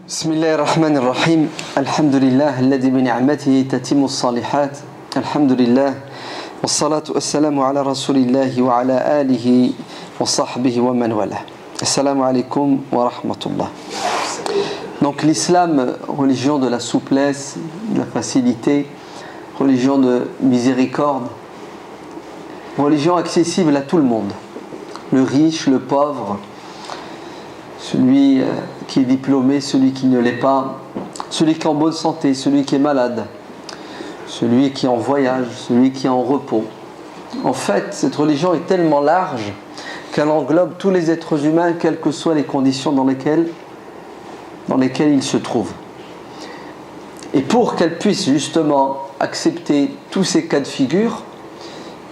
بسم الله الرحمن الرحيم الحمد لله الذي بنعمته تتم الصالحات الحمد لله والصلاة والسلام على رسول الله وعلى آله وصحبه ومن والاه. Assalamu alaikum wa rahmatullah. Donc l'islam, religion de la souplesse, de la facilité, religion de miséricorde, religion accessible à tout le monde, le riche, le pauvre, celui qui est diplômé, celui qui ne l'est pas, celui qui est en bonne santé, celui qui est malade, celui qui est en voyage, celui qui est en repos. En fait, cette religion est tellement large qu'elle englobe tous les êtres humains, quelles que soient les conditions dans lesquelles ils se trouvent. Et pour qu'elle puisse justement accepter tous ces cas de figure,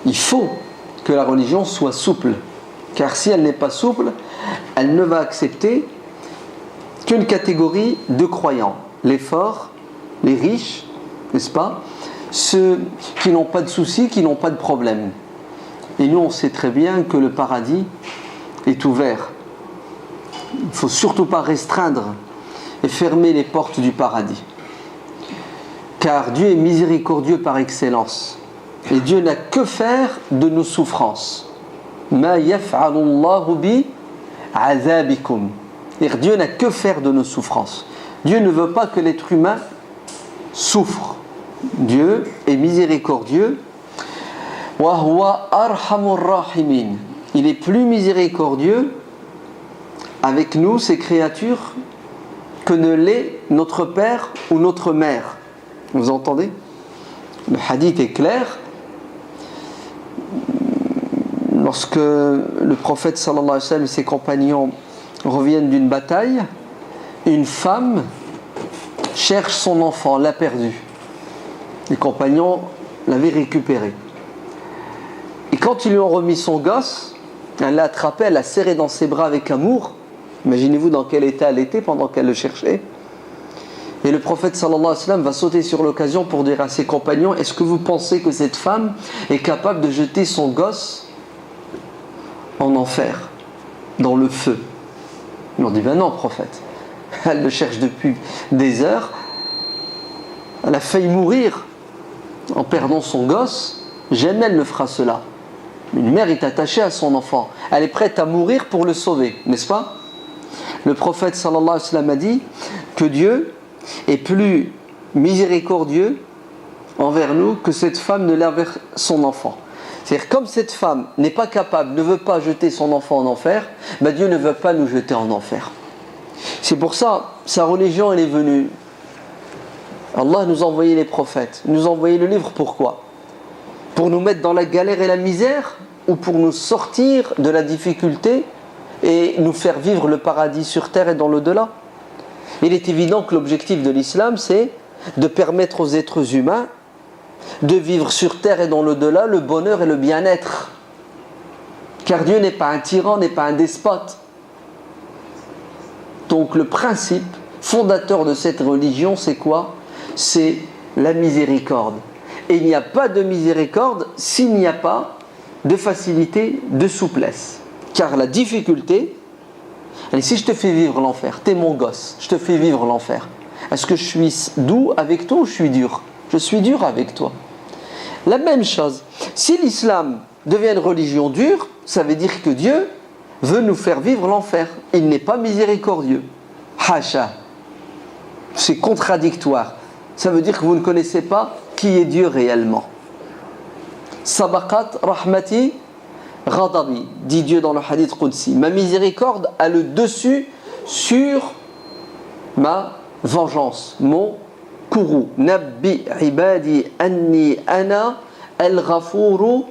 il faut que la religion soit souple. Car si elle n'est pas souple, elle ne va accepter qu'une catégorie de croyants. Les forts, les riches, n'est-ce pas? Ceux qui n'ont pas de soucis, qui n'ont pas de problèmes. Et nous, on sait très bien que le paradis est ouvert. Il ne faut surtout pas restreindre et fermer les portes du paradis. Car Dieu est miséricordieux par excellence. Et Dieu n'a que faire de nos souffrances. Ma yaf'alu Allahu bi azabikum. Dieu n'a que faire de nos souffrances. Dieu ne veut pas que l'être humain souffre. Dieu est miséricordieux. Wa huwa arhamur rahimin. Il est plus miséricordieux avec nous, ces créatures, que ne l'est notre père ou notre mère. Vous entendez? Le hadith est clair. Lorsque le prophète sallallahu alayhi wa sallam et ses compagnons reviennent d'une bataille, une femme cherche son enfant, l'a perdu. Les compagnons l'avaient récupéré. Et quand ils lui ont remis son gosse, elle l'a attrapé, elle l'a serré dans ses bras avec amour. Imaginez-vous dans quel état elle était pendant qu'elle le cherchait. Et le prophète sallallahu alayhi wa sallam va sauter sur l'occasion pour dire à ses compagnons: est-ce que vous pensez que cette femme est capable de jeter son gosse en enfer, dans le feu? Ils ont dit: ben non, prophète. Elle le cherche depuis des heures. Elle a failli mourir en perdant son gosse. Jamais elle ne fera cela. Une mère est attachée à son enfant. Elle est prête à mourir pour le sauver, n'est-ce pas? Le prophète sallallahu alayhi wa sallam a dit que Dieu est plus miséricordieux envers nous que cette femme ne l'est envers son enfant. C'est-à-dire, comme cette femme n'est pas capable, ne veut pas jeter son enfant en enfer, ben Dieu ne veut pas nous jeter en enfer. C'est pour ça, sa religion, elle est venue. Allah nous a envoyé les prophètes, nous a envoyé le livre, pourquoi? Pour nous mettre dans la galère et la misère, ou pour nous sortir de la difficulté et nous faire vivre le paradis sur terre et dans l'au-delà? Il est évident que l'objectif de l'islam, c'est de permettre aux êtres humains de vivre sur terre et dans l'au-delà le bonheur et le bien-être. Car Dieu n'est pas un tyran, n'est pas un despote. Donc le principe fondateur de cette religion, c'est quoi? C'est la miséricorde. Et il n'y a pas de miséricorde s'il n'y a pas de facilité, de souplesse. Car la difficulté, allez, si je te fais vivre l'enfer, t'es mon gosse, je te fais vivre l'enfer, est-ce que je suis doux avec toi ou je suis dur? Je suis dur avec toi. La même chose, si l'islam devient une religion dure, ça veut dire que Dieu veut nous faire vivre l'enfer. Il n'est pas miséricordieux. Hacha. C'est contradictoire. Ça veut dire que vous ne connaissez pas qui est Dieu réellement. Sabaqat rahmati ghadabi, dit Dieu dans le hadith Qudsi. Ma miséricorde a le dessus sur ma vengeance, mon courroux. Nabbi ibadi anni ana al-ghafuru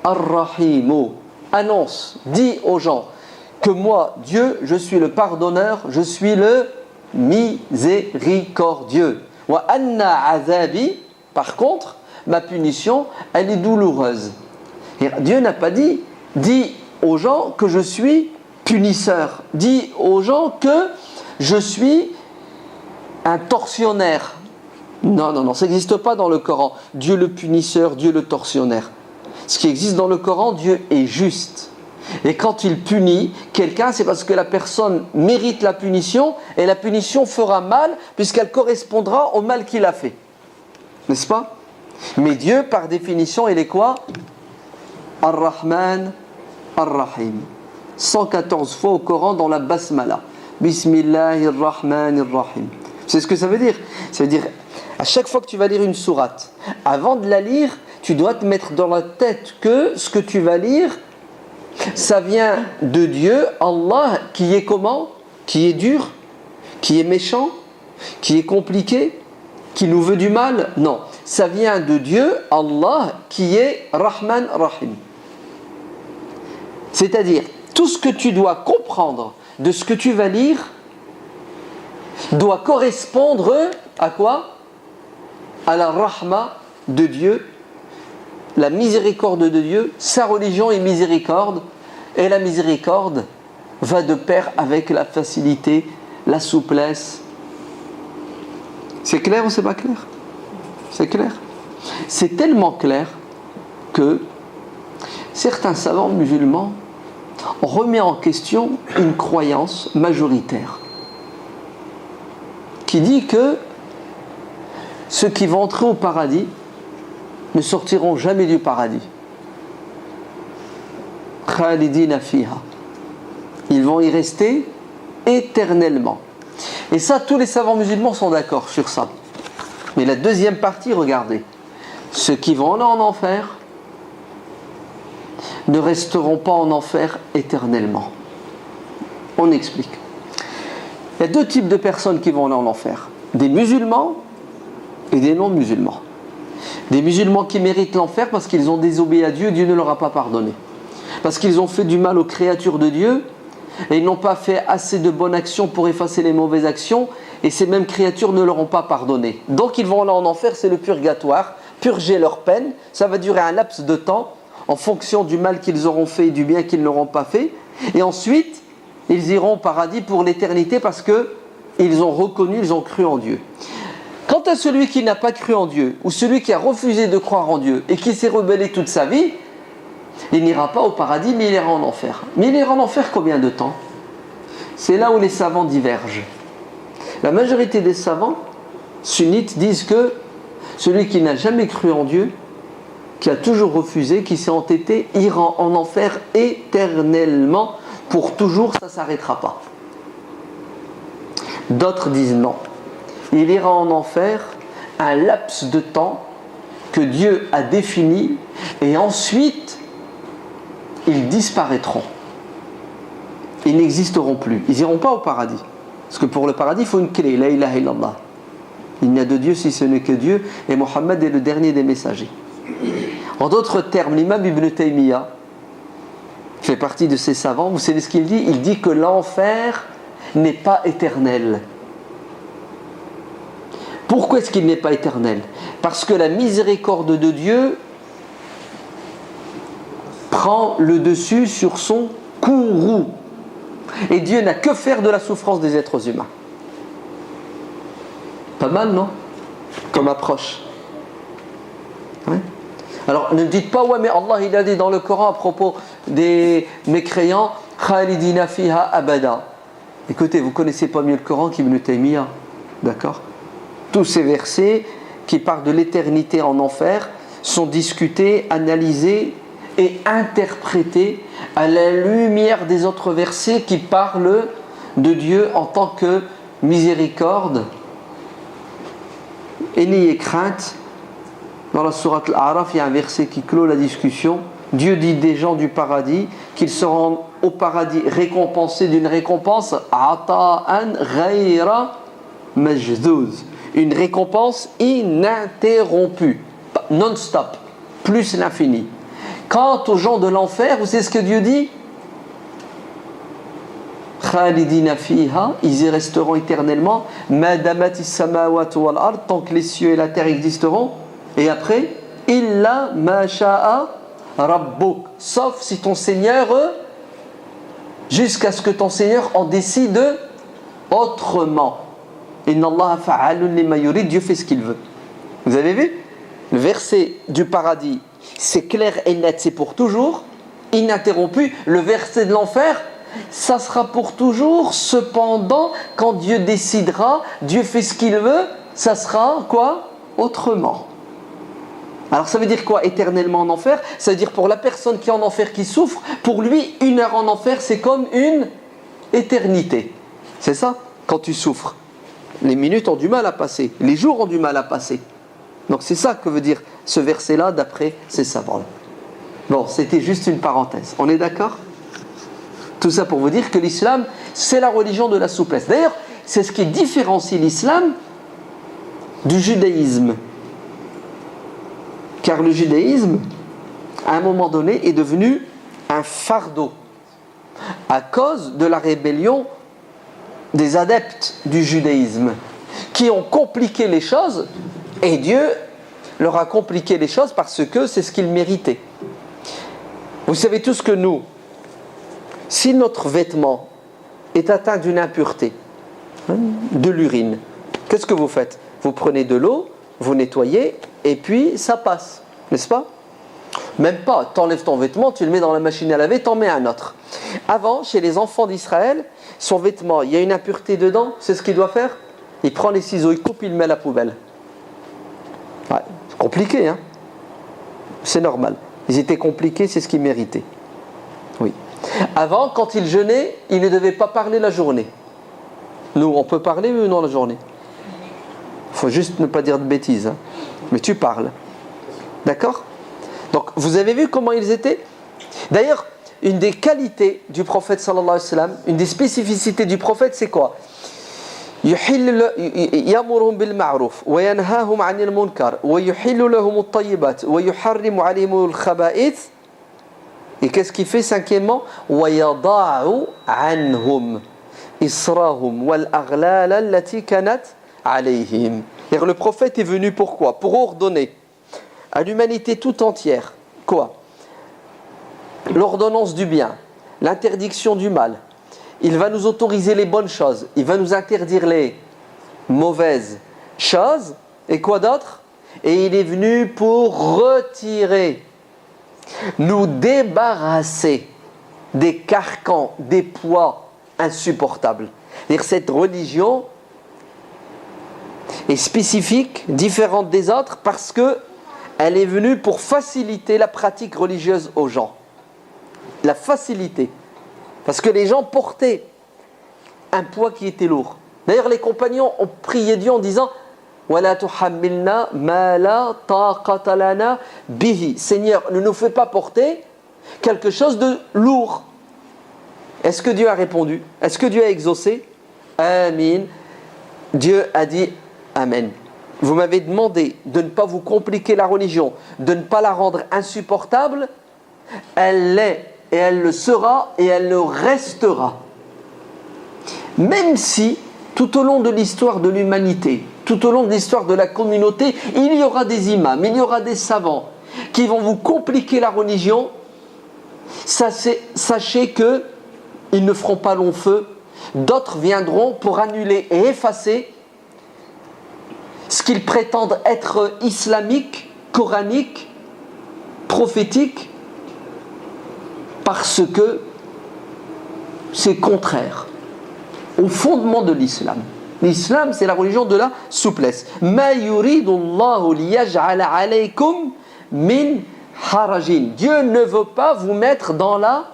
ar-rahimu. Annonce, dis aux gens que moi, Dieu, je suis le pardonneur, je suis le miséricordieux. Wa anna azabi, par contre, ma punition, elle est douloureuse. Et Dieu n'a pas dit: dis aux gens que je suis punisseur, dis aux gens que je suis un tortionnaire. Non, non, non, ça n'existe pas dans le Coran. Dieu le punisseur, Dieu le tortionnaire. Ce qui existe dans le Coran, Dieu est juste. Et quand il punit quelqu'un, c'est parce que la personne mérite la punition et la punition fera mal puisqu'elle correspondra au mal qu'il a fait. N'est-ce pas? Mais Dieu, par définition, il est quoi? Ar-Rahman, Ar-Rahim. 114 fois au Coran dans la Basmala. Bismillahir-Rahmanir-Rahim. C'est ce que ça veut dire. Ça veut dire, à chaque fois que tu vas lire une sourate, avant de la lire, tu dois te mettre dans la tête que ce que tu vas lire, ça vient de Dieu, Allah, qui est comment? Qui est dur, qui est méchant, qui est compliqué, qui nous veut du mal. Non, ça vient de Dieu, Allah, qui est Rahman Rahim. C'est-à-dire, tout ce que tu dois comprendre de ce que tu vas lire doit correspondre à quoi? À la rahma de Dieu, la miséricorde de Dieu. Sa religion est miséricorde, et la miséricorde va de pair avec la facilité, la souplesse. C'est clair ou c'est pas clair? C'est clair. C'est tellement clair que certains savants musulmans remettent en question une croyance majoritaire qui dit que ceux qui vont entrer au paradis ne sortiront jamais du paradis. Khalidina fiha. Ils vont y rester éternellement. Et ça, tous les savants musulmans sont d'accord sur ça. Mais la deuxième partie, regardez. Ceux qui vont aller en enfer ne resteront pas en enfer éternellement. On explique. Il y a deux types de personnes qui vont aller en enfer. Des musulmans et des non-musulmans. Des musulmans qui méritent l'enfer parce qu'ils ont désobéi à Dieu, Dieu ne leur a pas pardonné. Parce qu'ils ont fait du mal aux créatures de Dieu et ils n'ont pas fait assez de bonnes actions pour effacer les mauvaises actions, et ces mêmes créatures ne leur ont pas pardonné. Donc ils vont aller en enfer, c'est le purgatoire, purger leur peine. Ça va durer un laps de temps en fonction du mal qu'ils auront fait et du bien qu'ils n'auront pas fait. Et ensuite, ils iront au paradis pour l'éternité parce qu'ils ont reconnu, ils ont cru en Dieu. Quant à celui qui n'a pas cru en Dieu, ou celui qui a refusé de croire en Dieu et qui s'est rebellé toute sa vie, il n'ira pas au paradis, mais il ira en enfer. Mais il ira en enfer combien de temps? C'est là où les savants divergent. La majorité des savants sunnites disent que celui qui n'a jamais cru en Dieu, qui a toujours refusé, qui s'est entêté, ira en enfer éternellement, pour toujours, ça ne s'arrêtera pas. D'autres disent non. Il ira en enfer un laps de temps que Dieu a défini, et ensuite ils disparaîtront. Ils n'existeront plus. Ils n'iront pas au paradis. Parce que pour le paradis, il faut une clé. La ilaha illallah. Il n'y a de Dieu si ce n'est que Dieu, et Mohammed est le dernier des messagers. En d'autres termes, l'imam Ibn Taymiyyah fait partie de ces savants. Vous savez ce qu'il dit? Il dit que l'enfer n'est pas éternel. Pourquoi est-ce qu'il n'est pas éternel? Parce que la miséricorde de Dieu prend le dessus sur son courroux. Et Dieu n'a que faire de la souffrance des êtres humains. Pas mal, non? Comme approche. Ouais. Alors ne dites pas, ouais, mais Allah il a dit dans le Coran à propos des mécréants, Khalidina fiha abada. Écoutez, vous connaissez pas mieux le Coran qu'Ibn Taymiyyah, d'accord? Tous ces versets qui parlent de l'éternité en enfer sont discutés, analysés et interprétés à la lumière des autres versets qui parlent de Dieu en tant que miséricorde. Et n'ayez crainte. Dans la sourate Al-A'raf, il y a un verset qui clôt la discussion. Dieu dit des gens du paradis qu'ils seront au paradis récompensés d'une récompense ata'an ghayra majdud, une récompense ininterrompue, non-stop, plus l'infini. Quant aux gens de l'enfer, vous savez ce que Dieu dit? Khalidina fiha, ils y resteront éternellement, madamatis samawati wal ard, tant que les cieux et la terre existeront. Et après, illa ma sha'a rabbuk, sauf si ton Seigneur, jusqu'à ce que ton Seigneur en décide autrement. Inna Allah fa'alun lima yurid, Dieu fait ce qu'il veut. Vous avez vu? Le verset du paradis, c'est clair et net, c'est pour toujours. ininterrompu. Le verset de l'enfer, ça sera pour toujours. Cependant, quand Dieu décidera, Dieu fait ce qu'il veut, ça sera quoi? Autrement. Alors ça veut dire quoi éternellement en enfer? Ça veut dire pour la personne qui est en enfer, qui souffre, pour lui, 1 heure en enfer, c'est comme une éternité. C'est ça? Quand tu souffres, les minutes ont du mal à passer, les jours ont du mal à passer. Donc c'est ça que veut dire ce verset-là d'après ces savants. Bon, c'était juste une parenthèse. On est d'accord? Tout ça pour vous dire que l'islam, c'est la religion de la souplesse. D'ailleurs, c'est ce qui différencie l'islam du judaïsme. Car le judaïsme, à un moment donné, est devenu un fardeau à cause de la rébellion des adeptes du judaïsme qui ont compliqué les choses, et Dieu leur a compliqué les choses parce que c'est ce qu'ils méritaient. Vous savez tous que nous, si notre vêtement est atteint d'une impureté, de l'urine, qu'est-ce que vous faites? Vous prenez de l'eau, vous nettoyez et puis ça passe, n'est-ce pas? Même pas, t'enlèves ton vêtement, tu le mets dans la machine à laver, t'en mets un autre. Avant, chez les enfants d'Israël, son vêtement, il y a une impureté dedans, c'est ce qu'il doit faire? Il prend les ciseaux, il coupe, il le met à la poubelle. Ouais, c'est compliqué, hein? C'est normal. Ils étaient compliqués, c'est ce qu'ils méritaient. Oui. Avant, quand ils jeûnaient, ils ne devaient pas parler la journée. Nous, on peut parler ou non la journée? Il faut juste ne pas dire de bêtises, hein? Mais tu parles. D'accord? Donc, vous avez vu comment ils étaient? D'ailleurs, une des qualités du prophète sallallahu alayhi wa sallam, une des spécificités du prophète, c'est quoi? يأمرهم بالمعروف وينهاهم عن المنكر ويحل لهم الطيبات ويحرم عليهم الخبائث. Et qu'est-ce qu'il fait cinquièmement? ويضع عنهم إصرهم والأغلال التي كانت عليهم. Le prophète est venu pourquoi? Pour ordonner à l'humanité tout entière quoi? L'ordonnance du bien, l'interdiction du mal. Il va nous autoriser les bonnes choses, il va nous interdire les mauvaises choses. Et quoi d'autre? Et il est venu pour retirer, nous débarrasser des carcans, des poids insupportables. C'est-à-dire cette religion est spécifique, différente des autres, parce que elle est venue pour faciliter la pratique religieuse aux gens. La facilité. Parce que les gens portaient un poids qui était lourd. D'ailleurs, les compagnons ont prié Dieu en disant وَلَا تُحَمِّلْنَا مَا لَا طَاقَةَ لَنَا بِهِ. Seigneur, ne nous fais pas porter quelque chose de lourd. Est-ce que Dieu a répondu? Est-ce que Dieu a exaucé? Amin. Dieu a dit Amen. Vous m'avez demandé de ne pas vous compliquer la religion, de ne pas la rendre insupportable. Elle l'est, et elle le sera, et elle le restera. Même si, tout au long de l'histoire de l'humanité, tout au long de l'histoire de la communauté, il y aura des imams, il y aura des savants qui vont vous compliquer la religion, sachez que ils ne feront pas long feu. D'autres viendront pour annuler et effacer ce qu'ils prétendent être islamique, coranique, prophétique, parce que c'est contraire au fondement de l'islam. L'islam, c'est la religion de la souplesse. Ma yuridu Allahu liyaj'ala alaykum min harajin. Dieu ne veut pas vous mettre dans la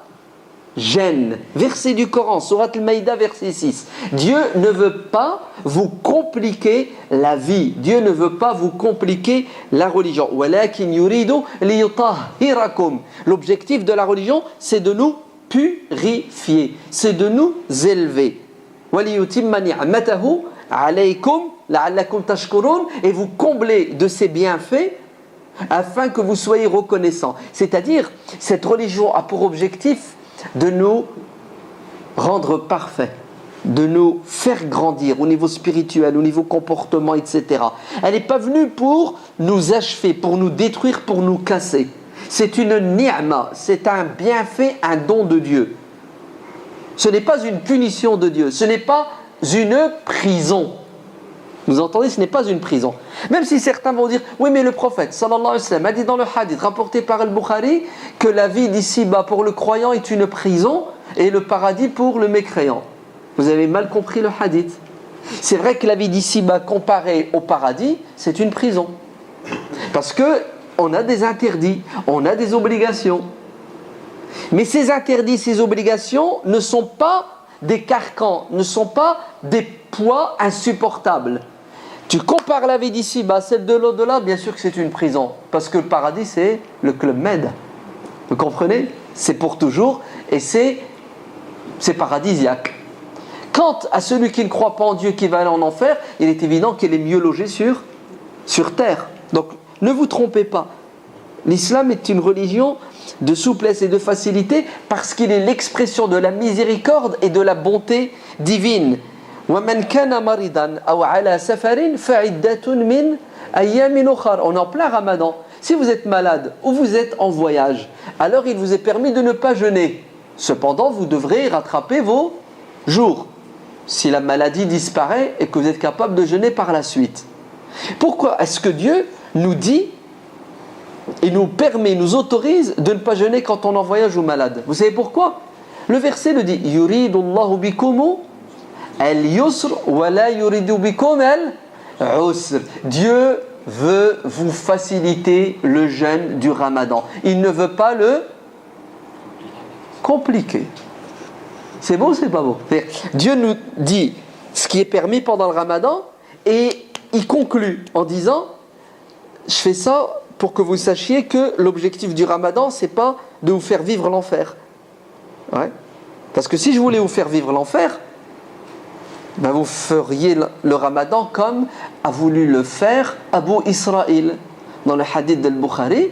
gêne. Verset du Coran, Surat Al-Maïda, verset 6. Dieu ne veut pas vous compliquer la vie. Dieu ne veut pas vous compliquer la religion. Walakin yuridu liyutahhirakum. L'objectif de la religion, c'est de nous purifier, c'est de nous élever. Waliyutimma ni'matahu alaykum la'allakum tashkurun, et vous combler de ses bienfaits afin que vous soyez reconnaissants. C'est-à-dire, cette religion a pour objectif de nous rendre parfaits, de nous faire grandir au niveau spirituel, au niveau comportement, etc. Elle n'est pas venue pour nous achever, pour nous détruire, pour nous casser. C'est une ni'ma, c'est un bienfait, un don de Dieu. Ce n'est pas une punition de Dieu, ce n'est pas une prison. Vous entendez, ce n'est pas une prison. Même si certains vont dire, oui mais le prophète sallallahu alayhi wa sallam a dit dans le hadith rapporté par Al-Bukhari que la vie d'ici-bas pour le croyant est une prison et le paradis pour le mécréant. Vous avez mal compris le hadith. C'est vrai que la vie d'ici-bas comparée au paradis, c'est une prison. Parce que on a des interdits, on a des obligations. Mais ces interdits, ces obligations ne sont pas des carcans, ne sont pas des poids insupportables. Tu compares la vie d'ici-bas, celle de l'au-delà, bien sûr que c'est une prison. Parce que le paradis, c'est le Club Med. Vous comprenez? C'est pour toujours et c'est paradisiaque. Quant à celui qui ne croit pas en Dieu, qui va aller en enfer, il est évident qu'il est mieux logé sur terre. Donc, ne vous trompez pas. L'islam est une religion de souplesse et de facilité parce qu'il est l'expression de la miséricorde et de la bonté divine. وَمَنْ كَانَ مَرِضًا أَوْ عَلَى سَفَرٍ فَعِدَّةٌ مِنْ أَيَّامٍ أُخَرَ. On est en plein Ramadan. Si vous êtes malade ou vous êtes en voyage, alors il vous est permis de ne pas jeûner. Cependant, vous devrez rattraper vos jours si la maladie disparaît et que vous êtes capable de jeûner par la suite. Pourquoi est-ce que Dieu nous dit et nous permet, nous autorise de ne pas jeûner quand on est en voyage ou malade? Vous savez pourquoi? Le verset le dit, yuridu Allahu bikumu al-yusr wa la yuridu bikum al-usr. Dieu veut vous faciliter le jeûne du Ramadan. Il ne veut pas le compliquer. C'est beau ou c'est pas beau? Dieu nous dit ce qui est permis pendant le Ramadan et il conclut en disant, je fais ça pour que vous sachiez que l'objectif du Ramadan, c'est pas de vous faire vivre l'enfer. Ouais. Parce que si je voulais vous faire vivre l'enfer, ben vous feriez le Ramadan comme a voulu le faire Abu Israël. Dans le hadith d'Al-Bukhari,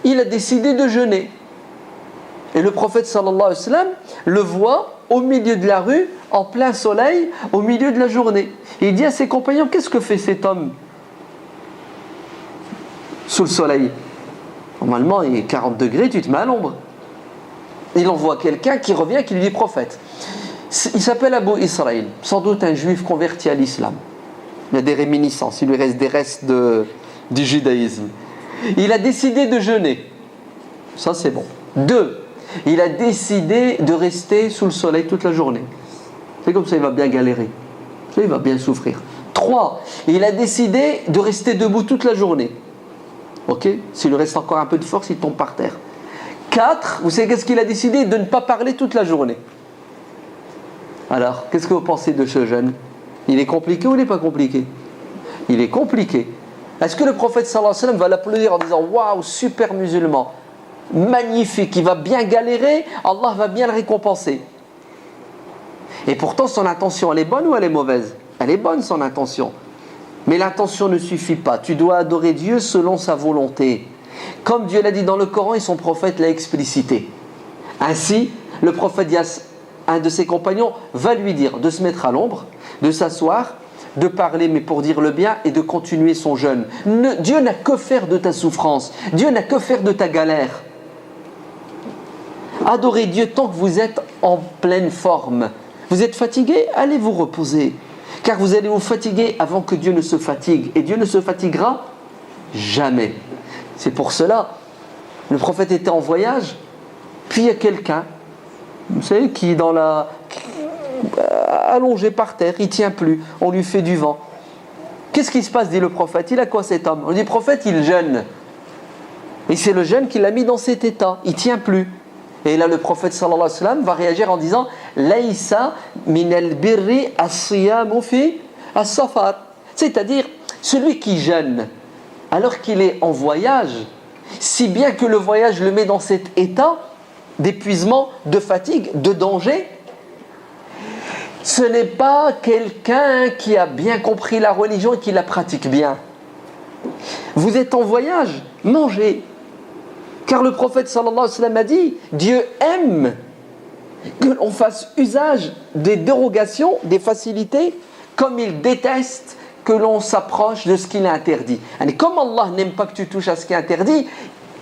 il a décidé de jeûner. Et le prophète sallallahu alayhi wa sallam le voit au milieu de la rue, en plein soleil, au milieu de la journée. Et il dit à ses compagnons, qu'est-ce que fait cet homme sous le soleil? Normalement, il est 40 degrés, tu te mets à l'ombre. Il envoie quelqu'un qui revient, qui lui dit prophète. Il s'appelle Abu Israël, sans doute un juif converti à l'islam. Il y a des réminiscences, il lui reste des restes du judaïsme. Il a décidé de jeûner. Ça, c'est bon. 2. Il a décidé de rester sous le soleil toute la journée. C'est comme ça, il va bien galérer. Ça, il va bien souffrir. 3. Il a décidé de rester debout toute la journée. Ok? S'il lui reste encore un peu de force, il tombe par terre. 4. Vous savez qu'est-ce qu'il a décidé? De ne pas parler toute la journée. Alors, qu'est-ce que vous pensez de ce jeûne? Il est compliqué ou il n'est pas compliqué? Il est compliqué. Est-ce que le prophète sallallahu alayhi wa sallam va l'applaudir en disant waouh, super musulman, magnifique, il va bien galérer, Allah va bien le récompenser? Et pourtant, son intention, elle est bonne ou elle est mauvaise? Elle est bonne, son intention. Mais l'intention ne suffit pas. Tu dois adorer Dieu selon sa volonté. Comme Dieu l'a dit dans le Coran et son prophète l'a explicité. Ainsi, le prophète dit à un de ses compagnons, va lui dire de se mettre à l'ombre, de s'asseoir, de parler mais pour dire le bien et de continuer son jeûne. Dieu n'a que faire de ta souffrance. Dieu n'a que faire de ta galère. Adorez Dieu tant que vous êtes en pleine forme. Vous êtes fatigué, allez vous reposer. Car vous allez vous fatiguer avant que Dieu ne se fatigue. Et Dieu ne se fatiguera jamais. C'est pour cela, le prophète était en voyage, puis il y a quelqu'un, vous savez, qui est allongé par terre, il ne tient plus, on lui fait du vent. Qu'est-ce qui se passe, dit le prophète? Il a quoi cet homme? On dit, prophète, il jeûne. Et c'est le jeûne qui l'a mis dans cet état, il ne tient plus. Et là, le prophète sallallahu alayhi wa sallam va réagir en disant Laïsa min al-birri as-siyamu fi as-safar. C'est-à-dire, celui qui jeûne alors qu'il est en voyage, si bien que le voyage le met dans cet état d'épuisement, de fatigue, de danger, ce n'est pas quelqu'un qui a bien compris la religion et qui la pratique bien. Vous êtes en voyage, mangez. Car le prophète sallallahu alayhi wa sallam a dit, Dieu aime que l'on fasse usage des dérogations, des facilités, comme il déteste que l'on s'approche de ce qu'il a interdit. Et comme Allah n'aime pas que tu touches à ce qui est interdit,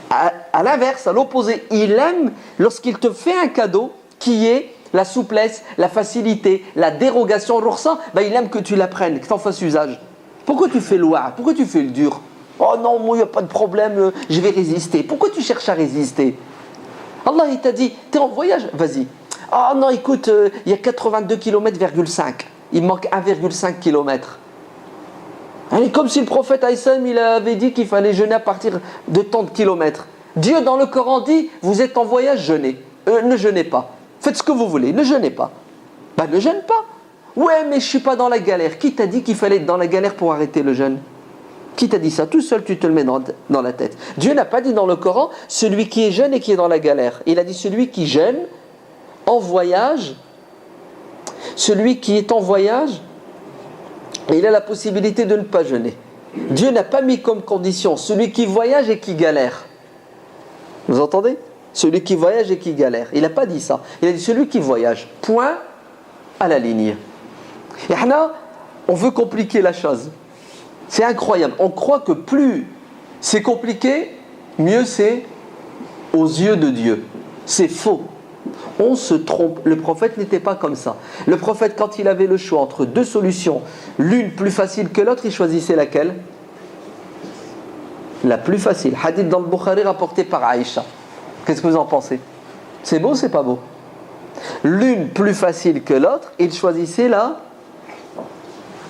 à l'inverse, à l'opposé, il aime lorsqu'il te fait un cadeau qui est la souplesse, la facilité, la dérogation, il aime que tu la prennes, que tu en fasses usage. Pourquoi tu fais le wa'd? Pourquoi tu fais le dur? Oh non, moi, il n'y a pas de problème, je vais résister. Pourquoi tu cherches à résister? Allah, il t'a dit, tu es en voyage, vas-y. Oh non, écoute, il y a 82 km,5. Il manque 1,5 km. Et comme si le prophète Aïssam, il avait dit qu'il fallait jeûner à partir de tant de kilomètres. Dieu, dans le Coran, dit, vous êtes en voyage, jeûnez. Ne jeûnez pas. Faites ce que vous voulez, ne jeûnez pas. Ben, ne jeûne pas. Ouais, mais je ne suis pas dans la galère. Qui t'a dit qu'il fallait être dans la galère pour arrêter le jeûne? Qui t'a dit ça? Tout seul, tu te le mets dans la tête. Dieu n'a pas dit dans le Coran, celui qui est jeune et qui est dans la galère. Il a dit celui qui jeûne en voyage, celui qui est en voyage, il a la possibilité de ne pas jeûner. Dieu n'a pas mis comme condition celui qui voyage et qui galère. Vous entendez? Celui qui voyage et qui galère. Il n'a pas dit ça. Il a dit celui qui voyage. Point à la ligne. Et là, on veut compliquer la chose. C'est incroyable. On croit que plus c'est compliqué, mieux c'est aux yeux de Dieu. C'est faux. On se trompe. Le prophète n'était pas comme ça. Le prophète, quand il avait le choix entre deux solutions, l'une plus facile que l'autre, il choisissait laquelle? La plus facile. Hadith dans le Bukhari rapporté par Aïcha. Qu'est-ce que vous en pensez? C'est beau ou c'est pas beau? L'une plus facile que l'autre, il choisissait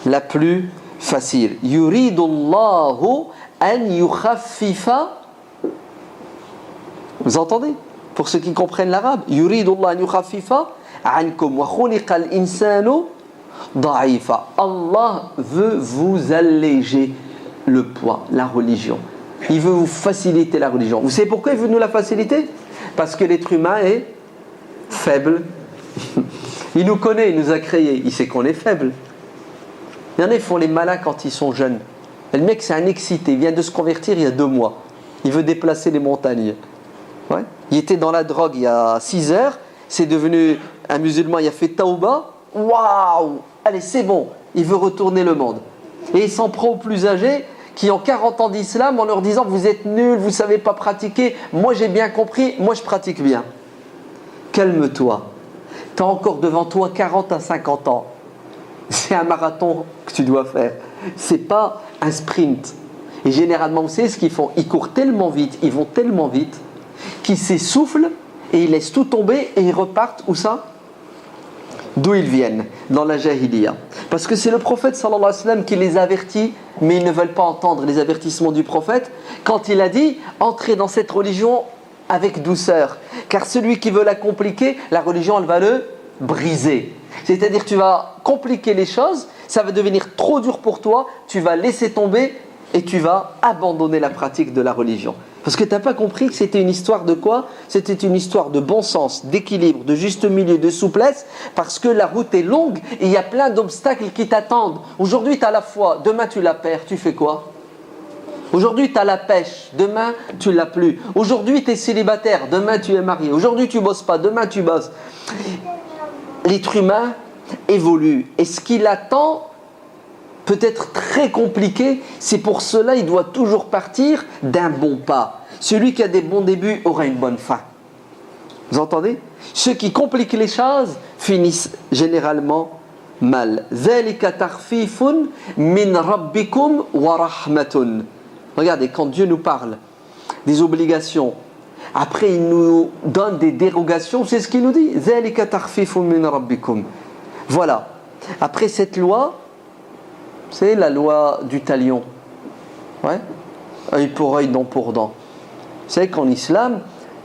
la plus facile. Yuridullahu an yukhaffifa. Vous entendez? Pour ceux qui comprennent l'arabe, yuridullahu an yukhaffifa ankum wa khuliqal insanu da'ifa. Allah veut vous alléger le poids, la religion. Il veut vous faciliter la religion. Vous savez pourquoi il veut nous la faciliter? Parce que l'être humain est faible. Il nous connaît, il nous a créés, il sait qu'on est faible. Il y en a qui font les malins quand ils sont jeunes. Et le mec, c'est un excité, il vient de se convertir il y a 2 mois. Il veut déplacer les montagnes. Ouais. Il était dans la drogue il y a 6 heures, c'est devenu un musulman, il a fait tauba. Waouh! Allez, c'est bon, il veut retourner le monde. Et il s'en prend aux plus âgés qui ont 40 ans d'islam en leur disant vous êtes nuls, vous ne savez pas pratiquer, moi j'ai bien compris, moi je pratique bien. Calme-toi, tu as encore devant toi 40 à 50 ans. C'est un marathon que tu dois faire, c'est pas un sprint. Et généralement, vous savez ce qu'ils font? Ils courent tellement vite, ils vont tellement vite qu'ils s'essoufflent et ils laissent tout tomber et ils repartent, où ça? D'où ils viennent, dans la jahiliya. Parce que c'est le prophète sallallahu alayhi wa sallam qui les avertit, mais ils ne veulent pas entendre les avertissements du prophète, quand il a dit « Entrez dans cette religion avec douceur, car celui qui veut la compliquer, la religion elle va le briser. » C'est-à-dire tu vas compliquer les choses, ça va devenir trop dur pour toi, tu vas laisser tomber et tu vas abandonner la pratique de la religion. Parce que tu n'as pas compris que c'était une histoire de quoi? C'était une histoire de bon sens, d'équilibre, de juste milieu, de souplesse, parce que la route est longue et il y a plein d'obstacles qui t'attendent. Aujourd'hui tu as la foi, demain tu la perds, tu fais quoi? Aujourd'hui tu as la pêche, demain tu l'as plus. Aujourd'hui tu es célibataire, demain tu es marié. Aujourd'hui tu bosses pas, demain tu bosses. L'être humain évolue et ce qu'il attend peut être très compliqué, c'est pour cela il doit toujours partir d'un bon pas. Celui qui a des bons débuts aura une bonne fin. Vous entendez? Ceux qui compliquent les choses finissent généralement mal. ذَلِكَ تَخْفِيفٌ مِّن رَبِّكُمْ وَرَحْمَةٌ. Regardez, quand Dieu nous parle des obligations, après il nous donne des dérogations, c'est ce qu'il nous dit. ذَلِكَ تَخْفِيفٌ مِّن رَبِّكُمْ. Voilà. Après cette loi, c'est la loi du talion. Ouais. Œil pour œil, dent pour dent. Vous savez qu'en islam,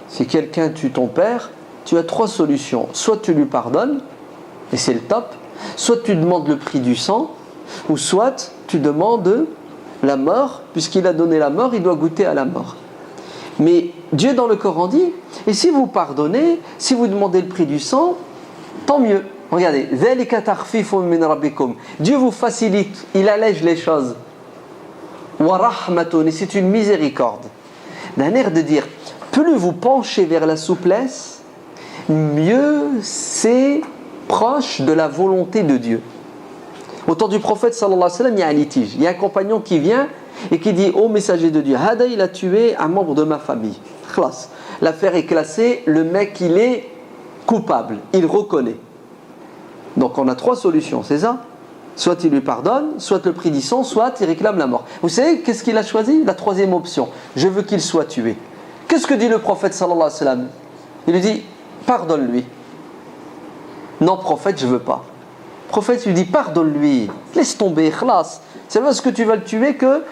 si quelqu'un tue ton père, tu as 3 solutions. Soit tu lui pardonnes, et c'est le top. Soit tu demandes le prix du sang, ou soit tu demandes la mort. Puisqu'il a donné la mort, il doit goûter à la mort. Mais Dieu dans le Coran dit, et si vous pardonnez, si vous demandez le prix du sang, tant mieux. Regardez, Dieu vous facilite, il allège les choses. Et c'est une miséricorde. D'un air de dire, plus vous penchez vers la souplesse, mieux c'est proche de la volonté de Dieu. Au temps du prophète sallallahu alayhi wa sallam, il y a un litige. Il y a un compagnon qui vient et qui dit, ô messager de Dieu, Hada il a tué un membre de ma famille. Khlas. L'affaire est classée, le mec il est coupable, il reconnaît. Donc on a 3 solutions, c'est ça? Soit il lui pardonne, soit le prix du sang, soit il réclame la mort. Vous savez, qu'est-ce qu'il a choisi? La troisième option. Je veux qu'il soit tué. Qu'est-ce que dit le prophète sallallahu alayhi wa sallam? Il lui dit, pardonne-lui. Non, prophète, je ne veux pas. Le prophète lui dit, pardonne-lui. Laisse tomber, khlas. C'est parce que tu vas le tuer que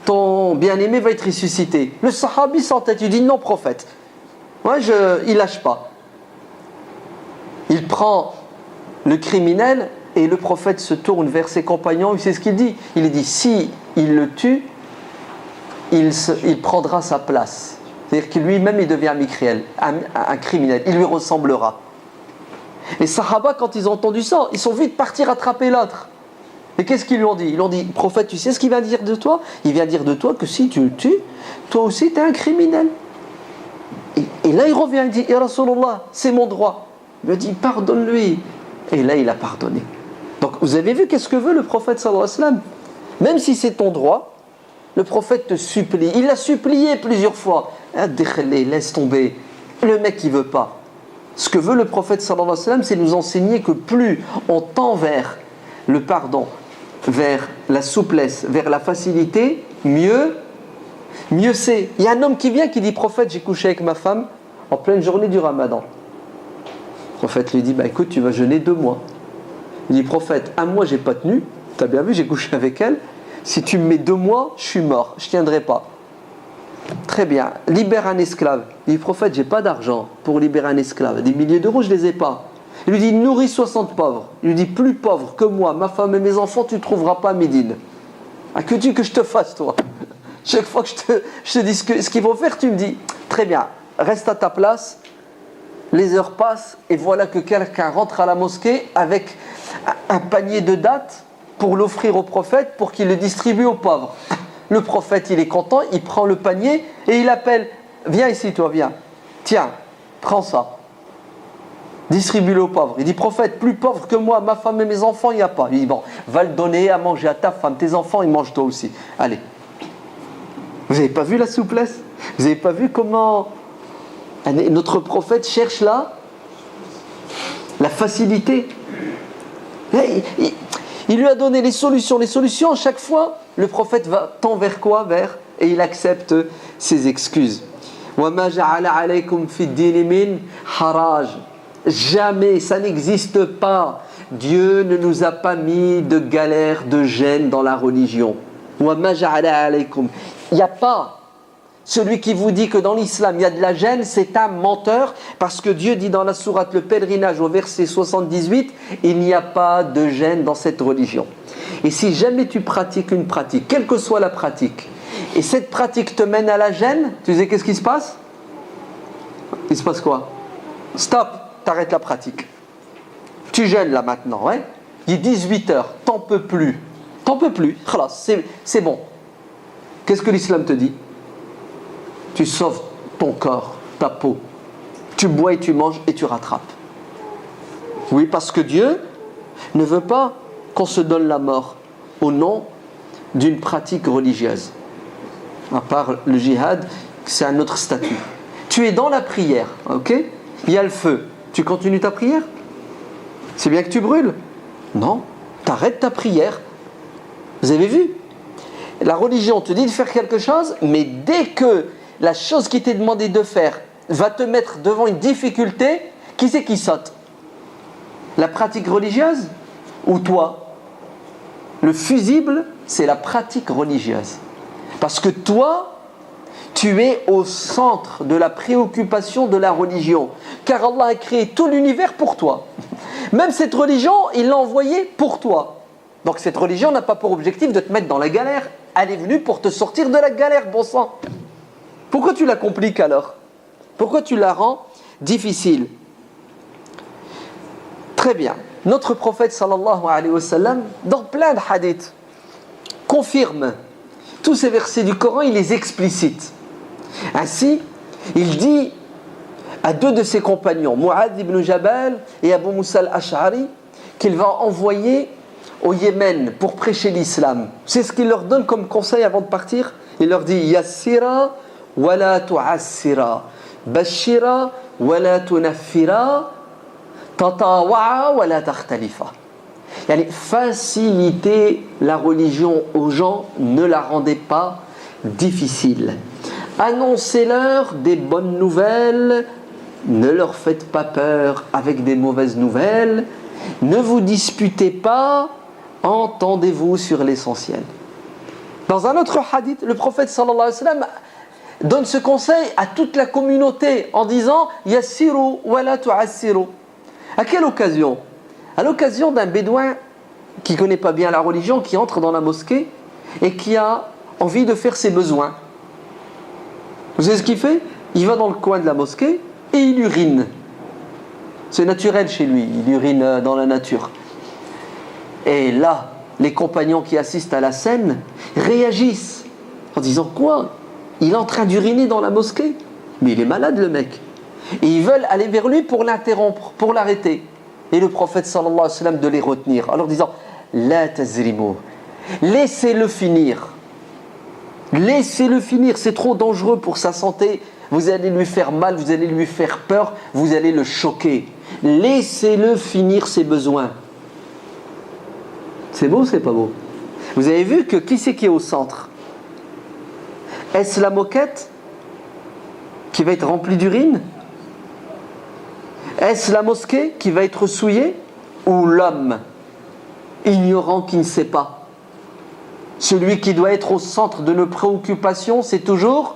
ton bien-aimé va être ressuscité. Le sahabi s'entête, il dit, non, prophète. Moi, il ne lâche pas. Il prend le criminel et le prophète se tourne vers ses compagnons. C'est ce qu'il dit. Il dit, si il le tue, il prendra sa place. C'est-à-dire que lui-même, il devient un criminel. Il lui ressemblera. Les Sahaba, quand ils ont entendu ça, ils sont vite partis rattraper l'autre. Et qu'est-ce qu'ils lui ont dit? Ils lui ont dit, prophète, tu sais ce qu'il vient dire de toi? Il vient dire de toi que si tu le tues, toi aussi, tu es un criminel. Et là, il revient, il dit, Ya Rasulallah, c'est mon droit. Il lui a dit, pardonne-lui. Et là, il a pardonné. Donc, vous avez vu qu'est-ce que veut le prophète sallallahu alayhi wa sallam? Même si c'est ton droit, le prophète te supplie. Il l'a supplié plusieurs fois. Laisse tomber. Le mec, il ne veut pas. Ce que veut le prophète sallallahu alayhi wa sallam, c'est nous enseigner que plus on tend vers le pardon, vers la souplesse, vers la facilité, mieux c'est. Il y a un homme qui vient qui dit, prophète, j'ai couché avec ma femme en pleine journée du Ramadan. Le prophète lui dit, écoute, tu vas jeûner 2 mois. Il dit, prophète, 1 mois, j'ai pas tenu. Tu as bien vu, j'ai couché avec elle. Si tu me mets 2 mois, je suis mort. Je ne tiendrai pas. Très bien. Libère un esclave. Il dit, prophète, j'ai pas d'argent pour libérer un esclave. Des milliers d'euros, je les ai pas. Il lui dit, nourris 60 pauvres. Il lui dit, plus pauvre que moi, ma femme et mes enfants, tu ne trouveras pas à Médine. Que tu que je te fasse, toi? Chaque fois que je te dis ce qu'il faut faire, tu me dis, très bien, reste à ta place. Les heures passent et voilà que quelqu'un rentre à la mosquée avec un panier de dattes pour l'offrir au prophète pour qu'il le distribue aux pauvres. Le prophète, il est content, il prend le panier et il appelle, viens ici toi, viens. Tiens, prends ça. Distribue-le aux pauvres. Il dit, prophète, plus pauvre que moi, ma femme et mes enfants, il n'y a pas. Il dit, bon, va le donner à manger à ta femme, tes enfants, ils mangent toi aussi. Allez. Vous n'avez pas vu la souplesse? Vous n'avez pas vu comment notre prophète cherche là la facilité? Il lui a donné les solutions. Les solutions, à chaque fois, le prophète tend vers quoi? Et il accepte ses excuses. وَمَا جَعَلَ عَلَيْكُمْ فِي الدِّينِ مِنْ حَرَاجٍ. Jamais, ça n'existe pas. Dieu ne nous a pas mis de galère, de gêne dans la religion. وَمَا جَعَلَ عَلَيْكُمْ. Il n'y a pas. Celui qui vous dit que dans l'islam il y a de la gêne, c'est un menteur, parce que Dieu dit dans la sourate le pèlerinage au verset 78, il n'y a pas de gêne dans cette religion. Et si jamais tu pratiques une pratique, quelle que soit la pratique, et cette pratique te mène à la gêne, tu sais qu'est-ce qui se passe? Il se passe quoi? Stop, t'arrêtes la pratique. Tu gênes là maintenant, ouais? Il est 18h, t'en peux plus. T'en peux plus, khalas, c'est bon. Qu'est-ce que l'islam te dit? Tu sauves ton corps, ta peau. Tu bois et tu manges et tu rattrapes. Oui, parce que Dieu ne veut pas qu'on se donne la mort au nom d'une pratique religieuse. À part le djihad, c'est un autre statut. Tu es dans la prière, ok? Il y a le feu. Tu continues ta prière? C'est bien que tu brûles? Non, t'arrêtes ta prière. Vous avez vu? La religion te dit de faire quelque chose, mais dès que la chose qui t'est demandé de faire va te mettre devant une difficulté, qui c'est qui saute? La pratique religieuse ou toi? Le fusible, c'est la pratique religieuse. Parce que toi, tu es au centre de la préoccupation de la religion. Car Allah a créé tout l'univers pour toi. Même cette religion, il l'a envoyée pour toi. Donc cette religion n'a pas pour objectif de te mettre dans la galère. Elle est venue pour te sortir de la galère, bon sang. Pourquoi tu la compliques alors? Pourquoi tu la rends difficile? Très bien. Notre prophète sallallahu alayhi wa sallam, dans plein de hadiths, confirme tous ces versets du Coran, il les explicite. Ainsi, il dit à 2 de ses compagnons, Mu'adh ibn Jabal et Abu Musa al-Ash'ari, qu'il va envoyer au Yémen pour prêcher l'islam. C'est ce qu'il leur donne comme conseil avant de partir. Il leur dit, Yassira wa la tu'assira, Bashira wa la tunaffira, Tatawa'a wa la takhtalifa. Faciliter la religion aux gens, ne la rendez pas difficile. Annoncez-leur des bonnes nouvelles, ne leur faites pas peur avec des mauvaises nouvelles, ne vous disputez pas, entendez-vous sur l'essentiel. Dans un autre hadith, le prophète sallallahu alayhi wa sallam donne ce conseil à toute la communauté en disant « Yassiru wa la tu'assiru ». À quelle occasion ? À l'occasion d'un bédouin qui ne connaît pas bien la religion, qui entre dans la mosquée et qui a envie de faire ses besoins. Vous savez ce qu'il fait ? Il va dans le coin de la mosquée et il urine. C'est naturel chez lui, il urine dans la nature. Et là, les compagnons qui assistent à la scène réagissent en disant « Quoi ? Il est en train d'uriner dans la mosquée ? Mais il est malade le mec !» Et ils veulent aller vers lui pour l'interrompre, pour l'arrêter. Et le prophète sallallahu alayhi wa sallam de les retenir en leur disant « La tazrimu » laissez-le finir. Laissez-le finir, c'est trop dangereux pour sa santé. Vous allez lui faire mal, vous allez lui faire peur, vous allez le choquer. Laissez-le finir ses besoins. C'est beau ou c'est pas beau ? Vous avez vu que qui c'est qui est au centre ? Est-ce la moquette qui va être remplie d'urine ? Est-ce la mosquée qui va être souillée ? Ou l'homme ignorant qui ne sait pas ? Celui qui doit être au centre de nos préoccupations, c'est toujours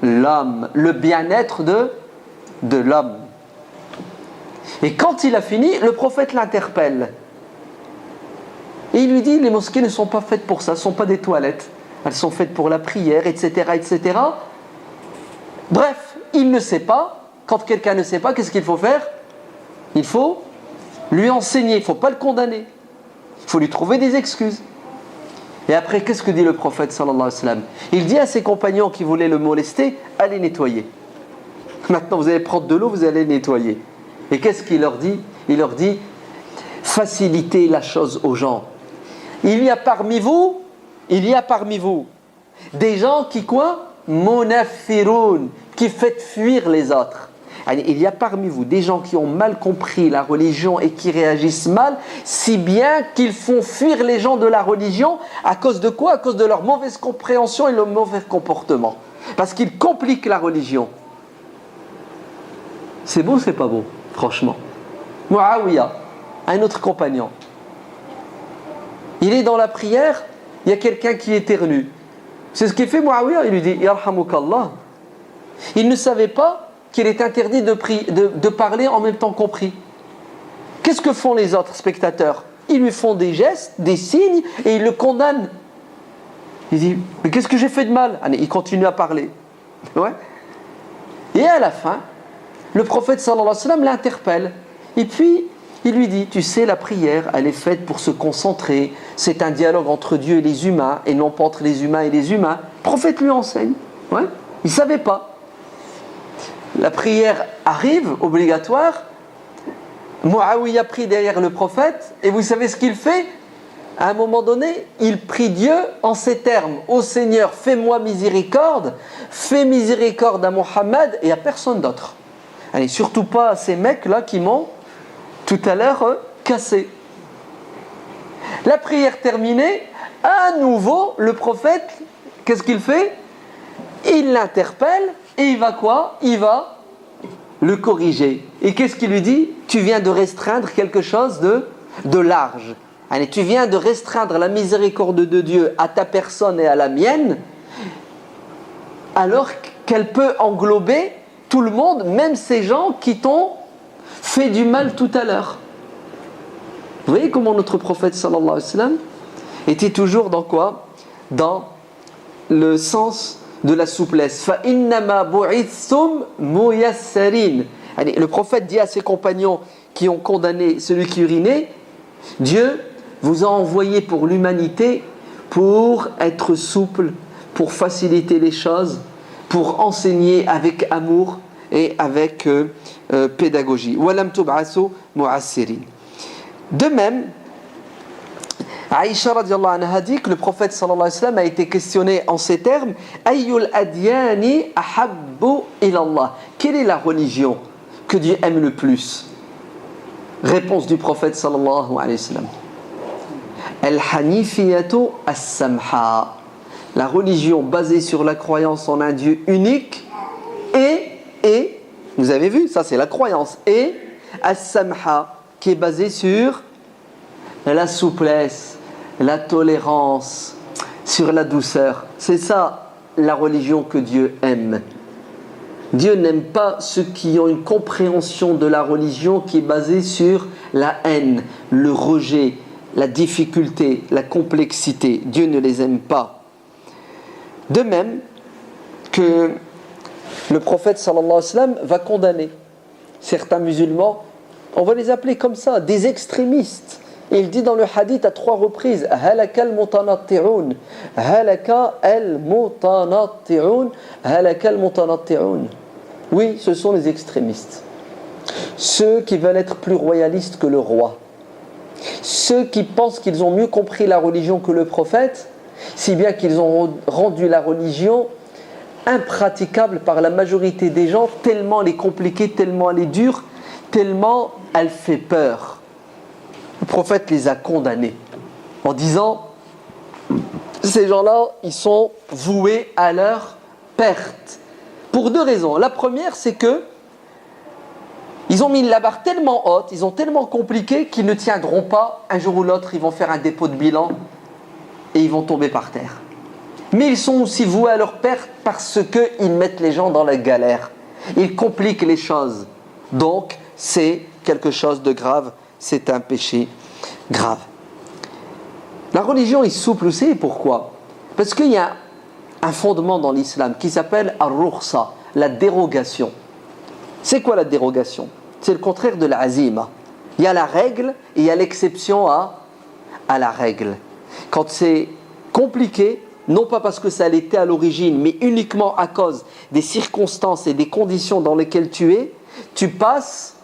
l'homme, le bien-être de l'homme. Et quand il a fini, le prophète l'interpelle. Et il lui dit, les mosquées ne sont pas faites pour ça, ce ne sont pas des toilettes. Elles sont faites pour la prière, etc., etc. Bref, il ne sait pas. Quand quelqu'un ne sait pas, qu'est-ce qu'il faut faire ? Il faut lui enseigner, il ne faut pas le condamner. Il faut lui trouver des excuses. Et après, qu'est-ce que dit le prophète sallallahu alayhi wa sallam ? Il dit à ses compagnons qui voulaient le molester, allez nettoyer. Maintenant, vous allez prendre de l'eau, vous allez nettoyer. Et qu'est-ce qu'il leur dit ? Il leur dit, facilitez la chose aux gens. Il y a parmi vous des gens qui quoi ? Munafiroun, qui faites fuir les autres. Il y a parmi vous des gens qui ont mal compris la religion et qui réagissent mal, si bien qu'ils font fuir les gens de la religion à cause de quoi ? À cause de leur mauvaise compréhension et leur mauvais comportement. Parce qu'ils compliquent la religion. C'est beau ou c'est pas beau ? Franchement. Muawiya, un autre compagnon. Il est dans la prière, il y a quelqu'un qui éternue. C'est ce qu'il fait Muawiya, il lui dit « Yarhamukallah ». Il ne savait pas qu'il est interdit de parler en même temps qu'on prie. Qu'est-ce que font les autres spectateurs ? Ils lui font des gestes, des signes, et ils le condamnent. Il dit « Mais qu'est-ce que j'ai fait de mal ?» Il continue à parler. Ouais. Et à la fin, le prophète sallallahu alayhi wa sallam l'interpelle. Et puis, il lui dit « Tu sais, la prière, elle est faite pour se concentrer. C'est un dialogue entre Dieu et les humains, et non pas entre les humains et les humains. » Le prophète lui enseigne. Ouais. Il ne savait pas. La prière arrive, obligatoire. Muawiya prie derrière le prophète. Et vous savez ce qu'il fait ? À un moment donné, il prie Dieu en ces termes. « Ô Seigneur, fais-moi miséricorde. Fais miséricorde à Mohammed et à personne d'autre. » Allez, surtout pas à ces mecs-là qui m'ont tout à l'heure cassé. La prière terminée, à nouveau, le prophète, qu'est-ce qu'il fait ? Il l'interpelle et il va quoi ? Il va le corriger. Et qu'est-ce qu'il lui dit ? Tu viens de restreindre quelque chose de large. Allez, tu viens de restreindre la miséricorde de Dieu à ta personne et à la mienne, alors qu'elle peut englober tout le monde, même ces gens qui t'ont fait du mal tout à l'heure. Vous voyez comment notre prophète sallallahu alayhi wa sallam était toujours dans quoi ? Dans le sens de la souplesse. Fa innama bu'ithum muyassarin. Le prophète dit à ses compagnons qui ont condamné celui qui urinait, Dieu vous a envoyé pour l'humanité pour être souple, pour faciliter les choses, pour enseigner avec amour et avec pédagogie. Walam tub'asu mu'assirin. De même, Aïcha radiallahu anha dit que le prophète sallallahu alayhi wa sallam a été questionné en ces termes: Ayyul adyani ahabbu ilallah. Quelle est la religion que Dieu aime le plus? Réponse du prophète sallallahu alayhi wa sallam: Al-Hanifiyatu as-Samha. La religion basée sur la croyance en un Dieu unique et vous avez vu, ça c'est la croyance, et as-Samha, qui est basée sur la souplesse, la tolérance, sur la douceur. C'est ça la religion que Dieu aime. Dieu n'aime pas ceux qui ont une compréhension de la religion qui est basée sur la haine, le rejet, la difficulté, la complexité. Dieu ne les aime pas. De même que le prophète sallallahu alayhi wa sallam va condamner certains musulmans, on va les appeler comme ça, des extrémistes. Et il dit dans le hadith à 3 reprises, halaka al-mutanatti'un, halaka al-mutanatti'un, halaka al-mutanatti'un. Oui, ce sont les extrémistes. Ceux qui veulent être plus royalistes que le roi. Ceux qui pensent qu'ils ont mieux compris la religion que le prophète, si bien qu'ils ont rendu la religion impraticable par la majorité des gens, tellement elle est compliquée, tellement elle est dure, tellement elle fait peur. Le prophète les a condamnés en disant, ces gens-là, ils sont voués à leur perte. Pour 2 raisons. La première, c'est que ils ont mis la barre tellement haute, ils ont tellement compliqué qu'ils ne tiendront pas. Un jour ou l'autre, ils vont faire un dépôt de bilan et ils vont tomber par terre. Mais ils sont aussi voués à leur perte parce qu'ils mettent les gens dans la galère. Ils compliquent les choses. Donc, c'est quelque chose de grave. C'est un péché grave. La religion est souple aussi. Pourquoi? Parce qu'il y a un fondement dans l'islam qui s'appelle ar-rukhsa, la dérogation. C'est quoi la dérogation? C'est le contraire de l'azima. Il y a la règle et il y a l'exception à la règle. Quand c'est compliqué, non pas parce que ça l'était à l'origine, mais uniquement à cause des circonstances et des conditions dans lesquelles tu es, tu passes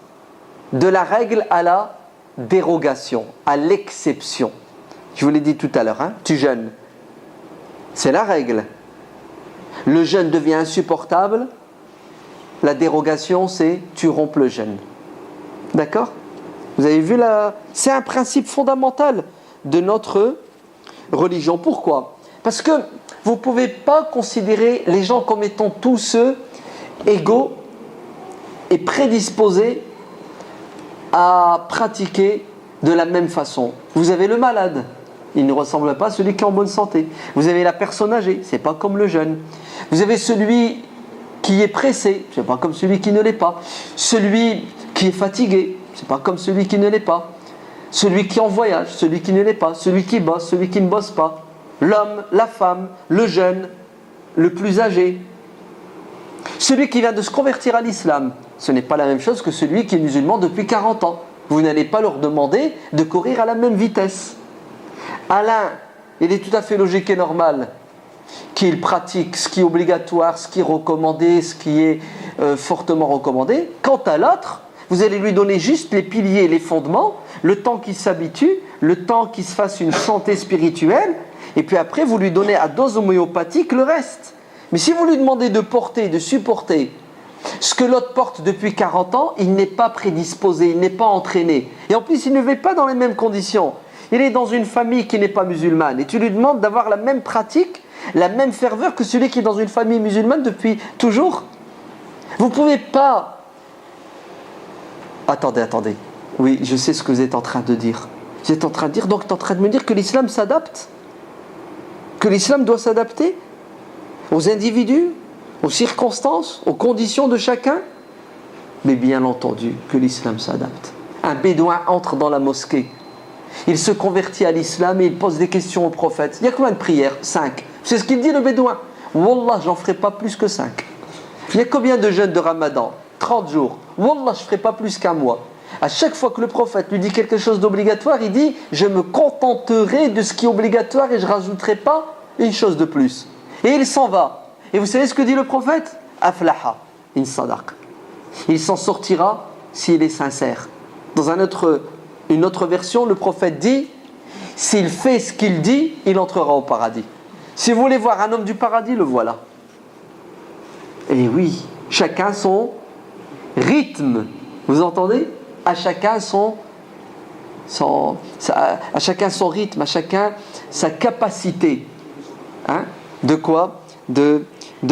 de la règle à la dérogation, à l'exception. Je vous l'ai dit tout à l'heure, tu jeûnes. C'est la règle. Le jeûne devient insupportable. La dérogation, c'est tu rompes le jeûne. D'accord? Vous avez vu c'est un principe fondamental de notre religion. Pourquoi? Parce que vous ne pouvez pas considérer les gens comme étant tous égaux et prédisposés à pratiquer de la même façon. Vous avez le malade, il ne ressemble pas à celui qui est en bonne santé. Vous avez la personne âgée, c'est pas comme le jeune. Vous avez celui qui est pressé, c'est pas comme celui qui ne l'est pas. Celui qui est fatigué, c'est pas comme celui qui ne l'est pas. Celui qui est en voyage, celui qui ne l'est pas. Celui qui bosse, celui qui ne bosse pas. L'homme, la femme, le jeune, le plus âgé. Celui qui vient de se convertir à l'islam, ce n'est pas la même chose que celui qui est musulman depuis 40 ans. Vous n'allez pas leur demander de courir à la même vitesse. À l'un, il est tout à fait logique et normal qu'il pratique ce qui est obligatoire, ce qui est recommandé, ce qui est fortement recommandé. Quant à l'autre, vous allez lui donner juste les piliers, les fondements, le temps qu'il s'habitue, le temps qu'il se fasse une santé spirituelle, et puis après vous lui donnez à dose homéopathique le reste. Mais si vous lui demandez de porter, de supporter ce que l'autre porte depuis 40 ans, il n'est pas prédisposé, il n'est pas entraîné. Et en plus, il ne vit pas dans les mêmes conditions. Il est dans une famille qui n'est pas musulmane. Et tu lui demandes d'avoir la même pratique, la même ferveur que celui qui est dans une famille musulmane depuis toujours. Vous ne pouvez pas... Attendez. Oui, je sais ce que vous êtes en train de dire. Vous êtes en train de dire, donc tu es en train de me dire que l'islam s'adapte? Que l'islam doit s'adapter aux individus, aux circonstances, aux conditions de chacun? Mais bien entendu que l'islam s'adapte. Un bédouin entre dans la mosquée. Il se convertit à l'islam et il pose des questions au prophète. Il y a combien de prières? 5. C'est ce qu'il dit le bédouin. Wallah, j'en ferai pas plus que 5. Il y a combien de jeûnes de Ramadan? 30 jours. Wallah, je ferai pas plus qu'un mois. À chaque fois que le prophète lui dit quelque chose d'obligatoire, il dit « Je me contenterai de ce qui est obligatoire et je ne rajouterai pas une chose de plus. » Et il s'en va. Et vous savez ce que dit le prophète? « Aflaha in sadaq » Il s'en sortira s'il est sincère. Dans une autre version, le prophète dit « S'il fait ce qu'il dit, il entrera au paradis. » Si vous voulez voir un homme du paradis, le voilà. Et oui, chacun son rythme. Vous entendez? À chacun son À chacun son rythme, à chacun sa capacité. Hein, de quoi de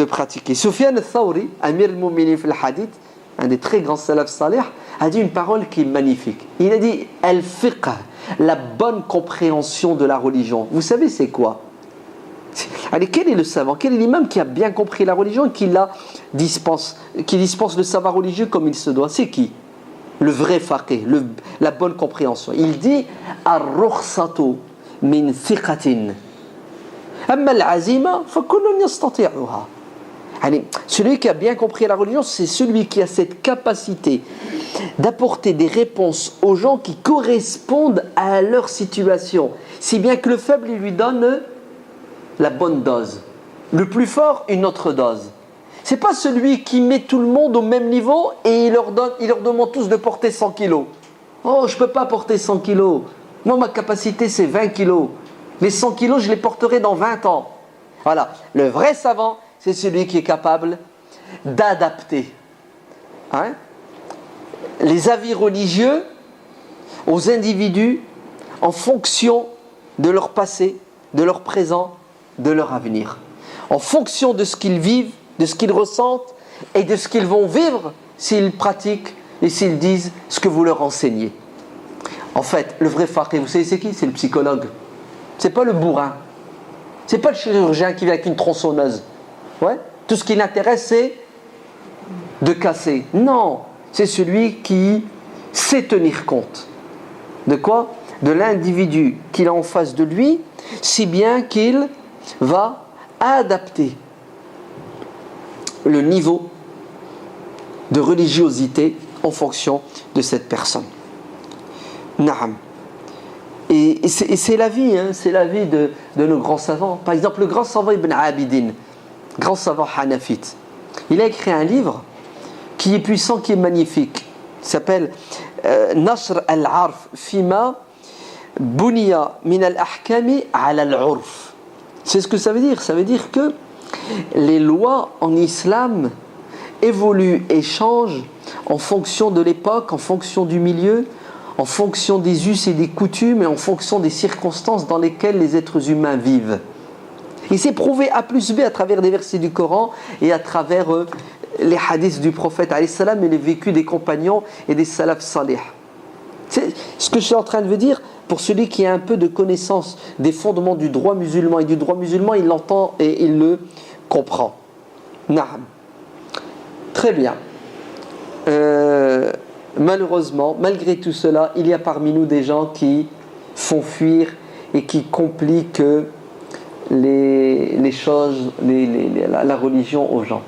pratiquer. Sufyan al-Thawri, Amir al-Mu'minin fil hadith, un des très grands salaf salih, a dit une parole qui est magnifique. Il a dit al-fiqh, la bonne compréhension de la religion. Vous savez c'est quoi? Allez, quel est le savant? Quel est l'imam qui a bien compris la religion et qui dispense le savoir religieux comme il se doit? C'est qui? Le vrai faqih, la bonne compréhension. Il dit ar-rukhsatu min thiqatin. Amma al-azima fa kullun yastati'uha. Allez, celui qui a bien compris la religion, c'est celui qui a cette capacité d'apporter des réponses aux gens qui correspondent à leur situation. Si bien que le faible, il lui donne la bonne dose. Le plus fort, une autre dose. C'est pas celui qui met tout le monde au même niveau et il leur demande tous de porter 100 kilos. Oh, je peux pas porter 100 kilos. Moi, ma capacité, c'est 20 kilos. Les 100 kilos, je les porterai dans 20 ans. Voilà. Le vrai savant, c'est celui qui est capable d'adapter les avis religieux aux individus en fonction de leur passé, de leur présent, de leur avenir. En fonction de ce qu'ils vivent, de ce qu'ils ressentent et de ce qu'ils vont vivre s'ils pratiquent et s'ils disent ce que vous leur enseignez. En fait, le vrai faqih, vous savez c'est qui? C'est le psychologue. C'est pas le bourrin. C'est pas le chirurgien qui vient avec une tronçonneuse. Ouais. Tout ce qui l'intéresse, c'est de casser. Non, c'est celui qui sait tenir compte. De quoi? De l'individu qu'il a en face de lui, si bien qu'il va adapter le niveau de religiosité en fonction de cette personne. Naam. Et c'est la vie, c'est la vie de nos grands savants. Par exemple, le grand savant Ibn Abidin, grand savant hanafite, il a écrit un livre qui est puissant, qui est magnifique. Il s'appelle Nashr al-Arf Fima Buniya min al-Ahkami ala al-Urf. C'est ce que ça veut dire. Ça veut dire que les lois en islam évoluent et changent en fonction de l'époque, en fonction du milieu, en fonction des us et des coutumes et en fonction des circonstances dans lesquelles les êtres humains vivent. Il s'est prouvé A plus B à travers des versets du Coran et à travers les hadiths du prophète alayhi salam et les vécus des compagnons et des salaf salih. C'est ce que je suis en train de vous dire. Pour celui qui a un peu de connaissance des fondements du droit musulman et du droit musulman, il l'entend et il le comprend. Naam. Très bien. Malheureusement, malgré tout cela, il y a parmi nous des gens qui font fuir et qui compliquent les choses, la religion aux gens.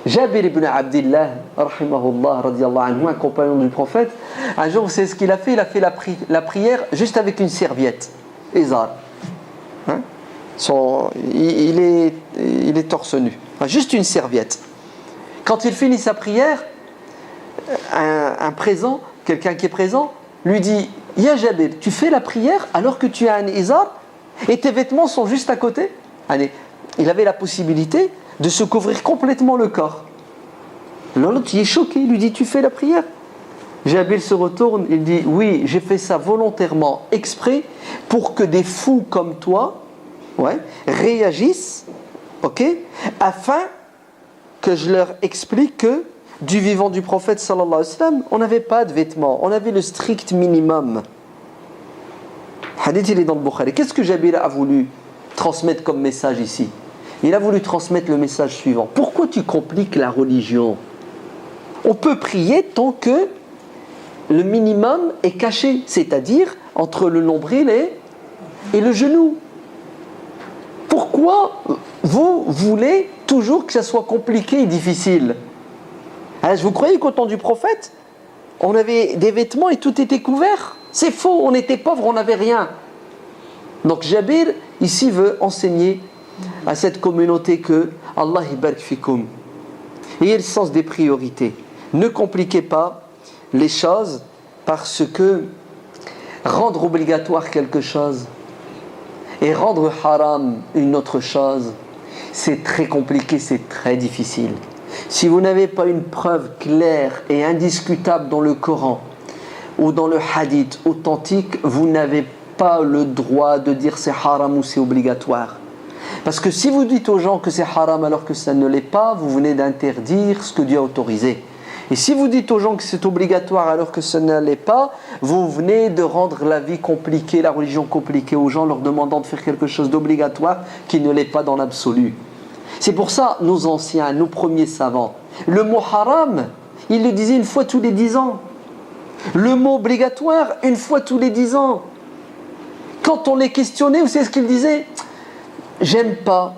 Jabir ibn Abdillah, rahimahullah, radiyallahu anhu, un compagnon du prophète, un jour, vous savez ce qu'il a fait? Il a fait la prière juste avec une serviette. Izar. Il est torse nu. Juste une serviette. Quand il finit sa prière, quelqu'un qui est présent, lui dit « Ya Jabir, tu fais la prière alors que tu as un izar et tes vêtements sont juste à côté ?» Il avait la possibilité de se couvrir complètement le corps. L'autre, il est choqué, il lui dit « Tu fais la prière ?» Jabir se retourne, il dit « Oui, j'ai fait ça volontairement, exprès, pour que des fous comme toi réagissent, afin que je leur explique que du vivant du prophète sallallahu alayhi wa sallam, on n'avait pas de vêtements, on avait le strict minimum. » Hadith, il est dans le Bukhari. Qu'est-ce que Jabir a voulu transmettre comme message ici? Il a voulu transmettre le message suivant. Pourquoi tu compliques la religion? On peut prier tant que le minimum est caché, c'est-à-dire entre le nombril et le genou. Pourquoi vous voulez toujours que ça soit compliqué et difficile? Alors, vous croyez qu'au temps du prophète, on avait des vêtements et tout était couvert? C'est faux, on était pauvres, on n'avait rien. Donc Jabir, ici, veut enseigner à cette communauté que Allah ibarak fikum. Ayez le sens des priorités. Ne compliquez pas les choses parce que rendre obligatoire quelque chose et rendre haram une autre chose, c'est très compliqué, c'est très difficile. Si vous n'avez pas une preuve claire et indiscutable dans le Coran ou dans le hadith authentique, vous n'avez pas le droit de dire c'est haram ou c'est obligatoire. Parce que si vous dites aux gens que c'est haram alors que ça ne l'est pas, vous venez d'interdire ce que Dieu a autorisé. Et si vous dites aux gens que c'est obligatoire alors que ça ne l'est pas, vous venez de rendre la vie compliquée, la religion compliquée aux gens, leur demandant de faire quelque chose d'obligatoire qui ne l'est pas dans l'absolu. C'est pour ça, nos anciens, nos premiers savants, le mot haram, ils le disaient une fois tous les 10 ans. Le mot obligatoire, une fois tous les 10 ans. Quand on les questionnait, vous savez ce qu'ils disaient ? J'aime pas,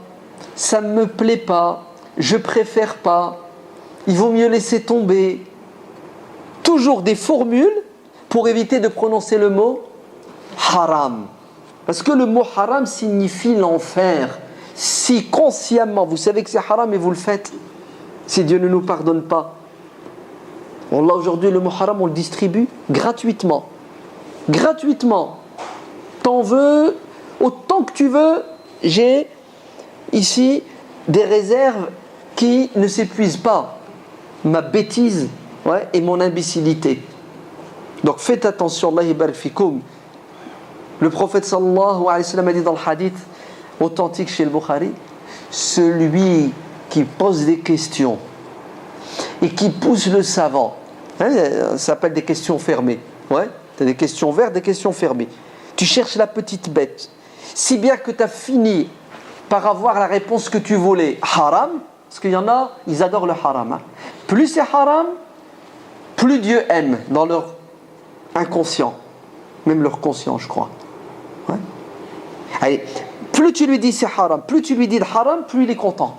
ça ne me plaît pas, je préfère pas, il vaut mieux laisser tomber. Toujours des formules pour éviter de prononcer le mot haram. Parce que le mot haram signifie l'enfer. Si consciemment vous savez que c'est haram et vous le faites, si Dieu ne nous pardonne pas. Wallah, aujourd'hui le mot haram on le distribue gratuitement. Gratuitement. T'en veux autant que tu veux. J'ai ici des réserves qui ne s'épuisent pas. Ma bêtise et mon imbécilité. Donc faites attention, Allah yabarak fikoum. Le prophète sallallahu alayhi wa sallam a dit dans le hadith authentique chez le Bukhari, celui qui pose des questions et qui pousse le savant, ça s'appelle des questions fermées. Tu as des questions ouvertes, des questions fermées. Tu cherches la petite bête. Si bien que tu as fini par avoir la réponse que tu voulais, haram, parce qu'il y en a, ils adorent le haram. Plus c'est haram, plus Dieu aime dans leur inconscient, même leur conscient, je crois. Allez, plus tu lui dis c'est haram, plus tu lui dis le haram, plus il est content.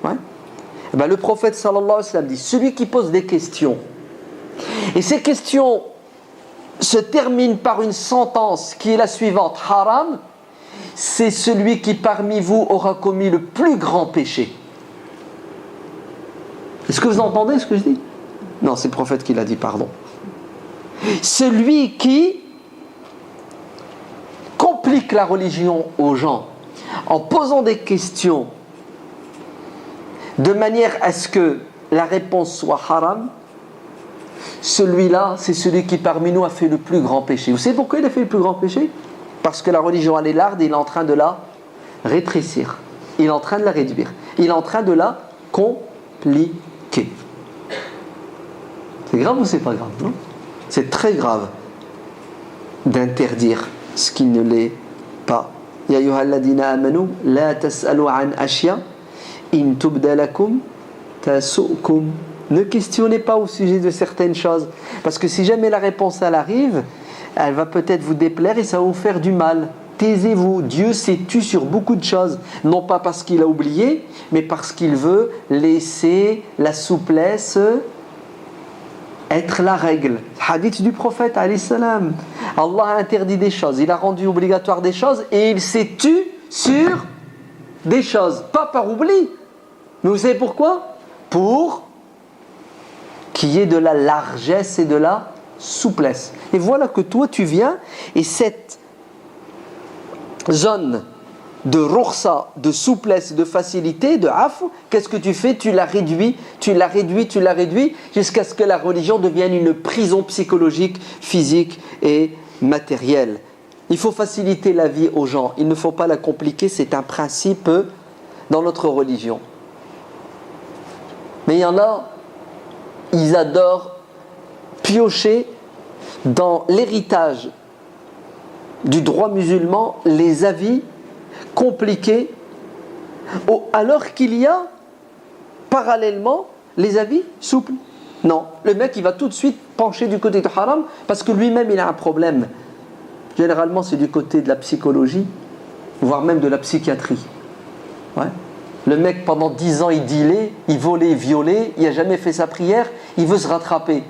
Et ben, le prophète sallallahu alayhi wa sallam dit, celui qui pose des questions, et ces questions se terminent par une sentence qui est la suivante, haram, c'est celui qui parmi vous aura commis le plus grand péché. Est-ce que vous entendez ce que je dis ? Non, c'est le prophète qui l'a dit, pardon. Celui qui complique la religion aux gens en posant des questions de manière à ce que la réponse soit haram, celui-là, c'est celui qui parmi nous a fait le plus grand péché. Vous savez pourquoi il a fait le plus grand péché ? Parce que la religion elle est large, il est en train de la rétrécir. Il est en train de la réduire. Il est en train de la compliquer. C'est grave ou c'est pas grave, non ? C'est très grave d'interdire ce qui ne l'est pas. Ya ayyuhalladhina amanu la tas'alu an ashya in tubda lakum tasu'kum. Ne questionnez pas au sujet de certaines choses, parce que si jamais la réponse elle arrive, elle va peut-être vous déplaire et ça va vous faire du mal. Taisez-vous. Dieu s'est tu sur beaucoup de choses, non pas parce qu'il a oublié, mais parce qu'il veut laisser la souplesse être la règle. Hadith du prophète alayhi salam. Allah a interdit des choses, il a rendu obligatoire des choses et il s'est tu sur des choses, pas par oubli. Mais vous savez pourquoi ? Pour qu'il y ait de la largesse et de la souplesse. Et voilà que toi tu viens et cette zone de rukhsa, de souplesse, de facilité, de afou, qu'est-ce que tu fais ? Tu la réduis, tu la réduis, tu la réduis jusqu'à ce que la religion devienne une prison psychologique, physique et matérielle. Il faut faciliter la vie aux gens, il ne faut pas la compliquer, c'est un principe dans notre religion. Mais il y en a, ils adorent piocher dans l'héritage du droit musulman les avis compliqués, alors qu'il y a parallèlement les avis souples. Non, le mec il va tout de suite pencher du côté de haram parce que lui-même il a un problème. Généralement c'est du côté de la psychologie, voire même de la psychiatrie. Le mec pendant 10 ans il dealait, il volait, il violait, il n'a jamais fait sa prière, il veut se rattraper.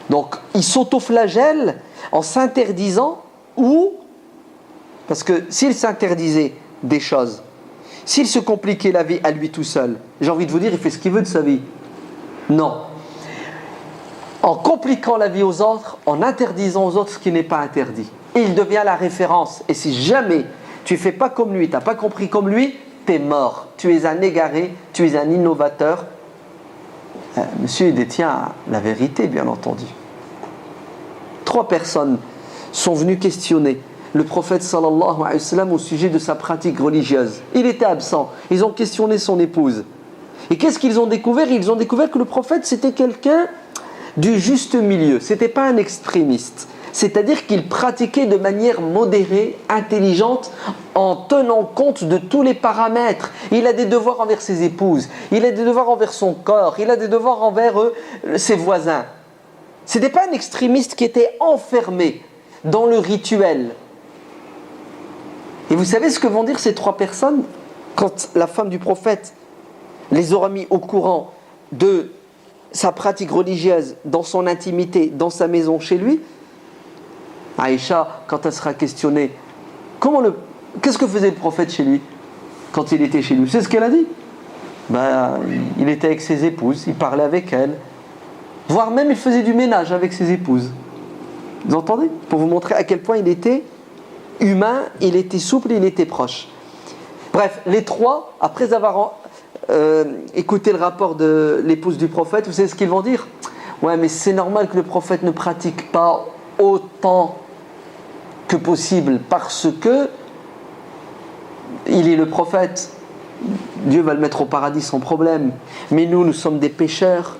Donc il s'autoflagelle en s'interdisant ou, parce que s'il s'interdisait des choses, s'il se compliquait la vie à lui tout seul, j'ai envie de vous dire, il fait ce qu'il veut de sa vie. Non. En compliquant la vie aux autres, en interdisant aux autres ce qui n'est pas interdit. Et il devient la référence. Et si jamais tu ne fais pas comme lui, tu n'as pas compris comme lui, tu es mort. Tu es un égaré, tu es un innovateur. Monsieur détient la vérité, bien entendu. 3 personnes sont venues questionner le prophète sallallahu alayhi wa sallam au sujet de sa pratique religieuse. Il était absent. Ils ont questionné son épouse. Et qu'est-ce qu'ils ont découvert? Ils ont découvert que le prophète, c'était quelqu'un du juste milieu. C'était pas un extrémiste. C'est-à-dire qu'il pratiquait de manière modérée, intelligente, en tenant compte de tous les paramètres. Il a des devoirs envers ses épouses, il a des devoirs envers son corps, il a des devoirs envers ses voisins. Ce n'était pas un extrémiste qui était enfermé dans le rituel. Et vous savez ce que vont dire ces 3 personnes quand la femme du prophète les aura mis au courant de sa pratique religieuse dans son intimité, dans sa maison, chez lui? Aïcha, quand elle sera questionnée, qu'est-ce que faisait le prophète chez lui quand il était chez lui? C'est ce qu'elle a dit. Il était avec ses épouses, il parlait avec elles, voire même il faisait du ménage avec ses épouses. Vous entendez? Pour vous montrer à quel point il était humain, il était souple, il était proche. Bref, les 3, après avoir écouté le rapport de l'épouse du prophète, vous savez ce qu'ils vont dire? Ouais, mais c'est normal que le prophète ne pratique pas autant que possible parce que il est le prophète. Dieu va le mettre au paradis sans problème. Mais nous sommes des pécheurs.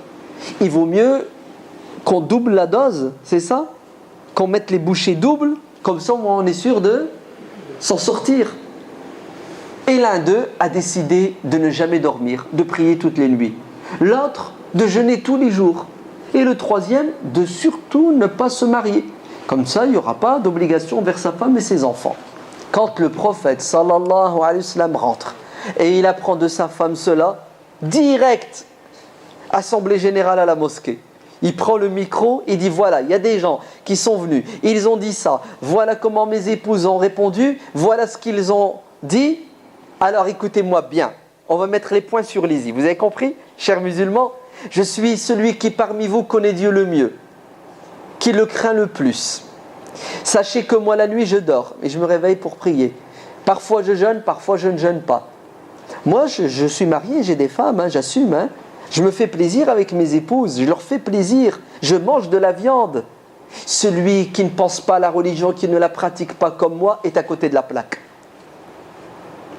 Il vaut mieux qu'on double la dose, c'est ça? Qu'on mette les bouchées doubles, comme ça on est sûr de s'en sortir. Et l'un d'eux a décidé de ne jamais dormir, de prier toutes les nuits. L'autre, de jeûner tous les jours. Et le 3e, de surtout ne pas se marier. Comme ça, il n'y aura pas d'obligation envers sa femme et ses enfants. Quand le prophète sallallahu alayhi wa sallam rentre et il apprend de sa femme cela, direct, assemblée générale à la mosquée. Il prend le micro, il dit voilà, il y a des gens qui sont venus, ils ont dit ça, voilà comment mes épouses ont répondu, voilà ce qu'ils ont dit, alors écoutez-moi bien, on va mettre les points sur les i. Vous avez compris, chers musulmans? Je suis celui qui parmi vous connaît Dieu le mieux, qui le craint le plus. Sachez que moi la nuit je dors et je me réveille pour prier. Parfois je jeûne, parfois je ne jeûne pas. Moi je suis marié, j'ai des femmes, j'assume. Je me fais plaisir avec mes épouses, je leur fais plaisir, je mange de la viande. Celui qui ne pense pas à la religion, qui ne la pratique pas comme moi, est à côté de la plaque.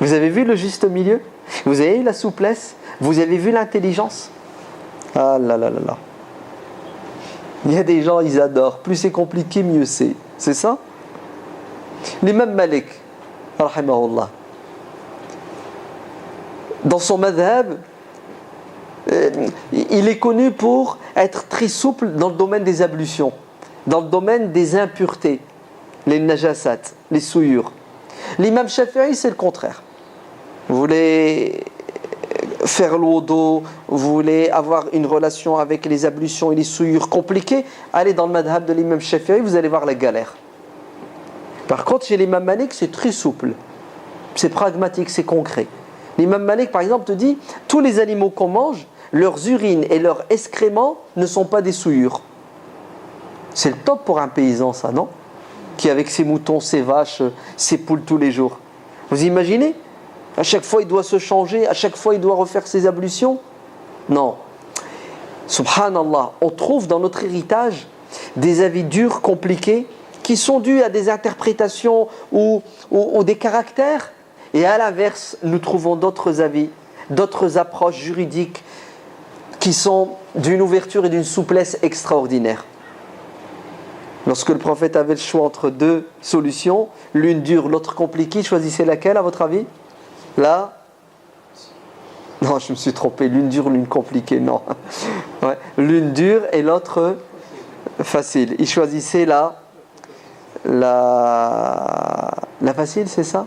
Vous avez vu le juste milieu? Vous avez vu la souplesse? Vous avez vu l'intelligence? Ah là là là là. Il y a des gens, ils adorent. Plus c'est compliqué, mieux c'est. C'est ça? L'imam Malik, rahimahullah, dans son madhab, il est connu pour être très souple dans le domaine des ablutions, dans le domaine des impuretés, les najasat, les souillures. L'imam Shafi'i, c'est le contraire. Vous voulez faire l'odo, vous voulez avoir une relation avec les ablutions et les souillures compliquées, allez dans le madhab de l'imam Shafi'i, vous allez voir la galère. Par contre, chez l'imam Malik, c'est très souple, c'est pragmatique, c'est concret. L'imam Malik, par exemple, te dit, tous les animaux qu'on mange, leurs urines et leurs excréments ne sont pas des souillures. C'est le top pour un paysan, ça, non? Qui avec ses moutons, ses vaches, ses poules tous les jours. Vous imaginez? À chaque fois, il doit se changer, à chaque fois, il doit refaire ses ablutions. Non. Subhanallah, on trouve dans notre héritage des avis durs, compliqués, qui sont dus à des interprétations ou des caractères. Et à l'inverse, nous trouvons d'autres avis, d'autres approches juridiques qui sont d'une ouverture et d'une souplesse extraordinaire. Lorsque le prophète avait le choix entre 2 solutions, l'une dure, l'autre compliquée, choisissez laquelle à votre avis? Là? Non, je me suis trompé, l'une dure, l'une compliquée, non. Ouais. L'une dure et l'autre facile. Il choisissait la facile, c'est ça?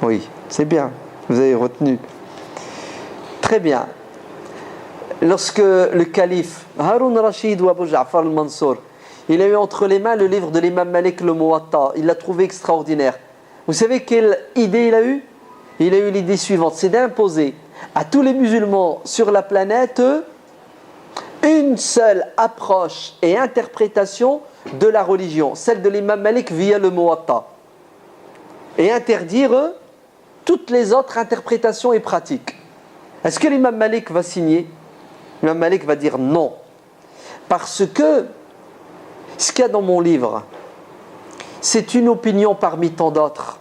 Oui, c'est bien, vous avez retenu. Très bien. Lorsque le calife Haroun Rachid ou Abu Ja'far al-Mansour, il a eu entre les mains le livre de l'imam Malik, le Muwatta, il l'a trouvé extraordinaire. Vous savez quelle idée il a eu? Il a eu l'idée suivante, c'est d'imposer à tous les musulmans sur la planète une seule approche et interprétation de la religion, celle de l'imam Malik via le Muwatta, et interdire toutes les autres interprétations et pratiques. Est-ce que l'imam Malik va signer? L'imam Malik va dire non, parce que ce qu'il y a dans mon livre, c'est une opinion parmi tant d'autres.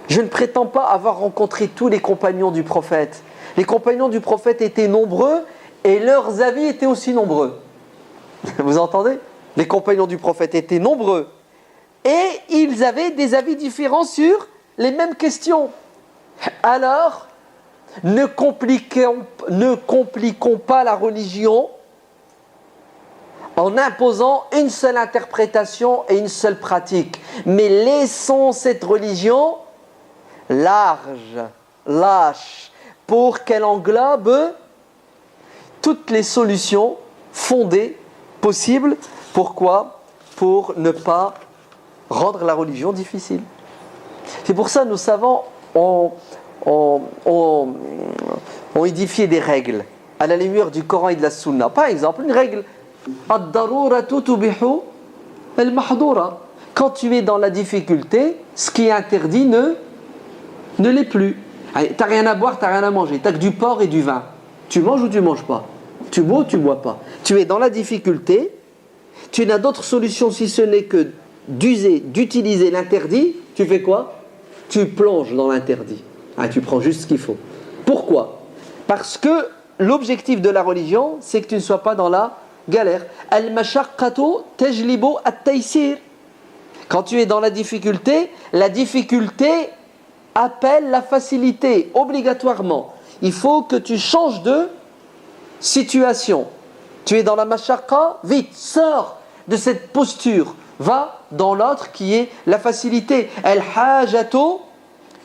Je ne prétends pas avoir rencontré tous les compagnons du prophète. Les compagnons du prophète étaient nombreux et leurs avis étaient aussi nombreux. Vous entendez? Les compagnons du prophète étaient nombreux et ils avaient des avis différents sur les mêmes questions. Alors, ne compliquons pas la religion en imposant une seule interprétation et une seule pratique. Mais laissons cette religion large, lâche, pour qu'elle englobe toutes les solutions fondées possibles. Pourquoi? Pour ne pas rendre la religion difficile. C'est pour ça que nos savants ont édifié des règles à la lumière du Coran et de la Sunna. Par exemple, une règle: ad-daruratu tubihu al-mahdura. Quand tu es dans la difficulté, ce qui est interdit ne l'est plus. Tu n'as rien à boire, tu n'as rien à manger. Tu n'as que du porc et du vin. Tu manges ou tu ne manges pas? Tu bois ou tu ne bois pas? Tu es dans la difficulté, tu n'as d'autre solution si ce n'est que d'utiliser l'interdit. Tu fais quoi? Tu plonges dans l'interdit. Tu prends juste ce qu'il faut. Pourquoi? Parce que l'objectif de la religion, c'est que tu ne sois pas dans la galère. Al-mashaqqatu tajlibu at-taysir. Quand tu es dans la difficulté appelle la facilité, obligatoirement. Il faut que tu changes de situation. Tu es dans la mashaqqa, vite, sors de cette posture. Va dans l'autre qui est la facilité. Al-hajatu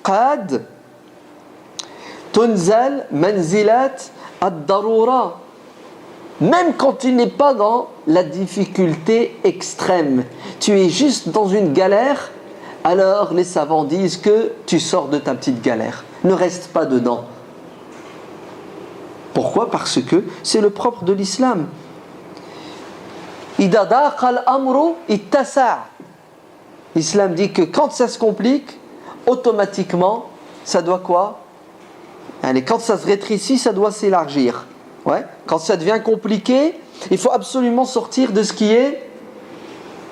qad tunzal manzilat ad-darura. Même quand tu n'es pas dans la difficulté extrême, tu es juste dans une galère, alors les savants disent que tu sors de ta petite galère. Ne reste pas dedans. Pourquoi? Parce que c'est le propre de l'islam. Idha daqa al-amru ittasa'. L'islam dit que quand ça se complique, automatiquement, ça doit quoi? Allez, quand ça se rétrécit, ça doit s'élargir. Ouais. Quand ça devient compliqué, il faut absolument sortir de ce qui est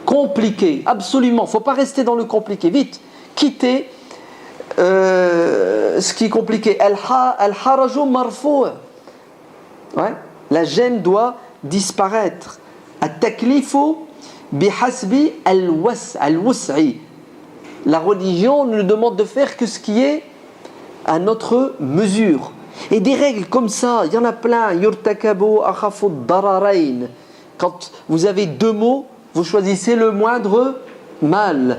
compliqué. Absolument. Il ne faut pas rester dans le compliqué. Vite, quittez ce qui est compliqué. Al-haraju marfou'. Ouais. La gêne doit disparaître. At-taklifu bihasbi al-wus'i. La religion nous demande de faire que ce qui est à notre mesure. Et des règles comme ça, il y en a plein. Yurtakabu akhafu ad-dararain. Quand vous avez deux mots, vous choisissez le moindre mal.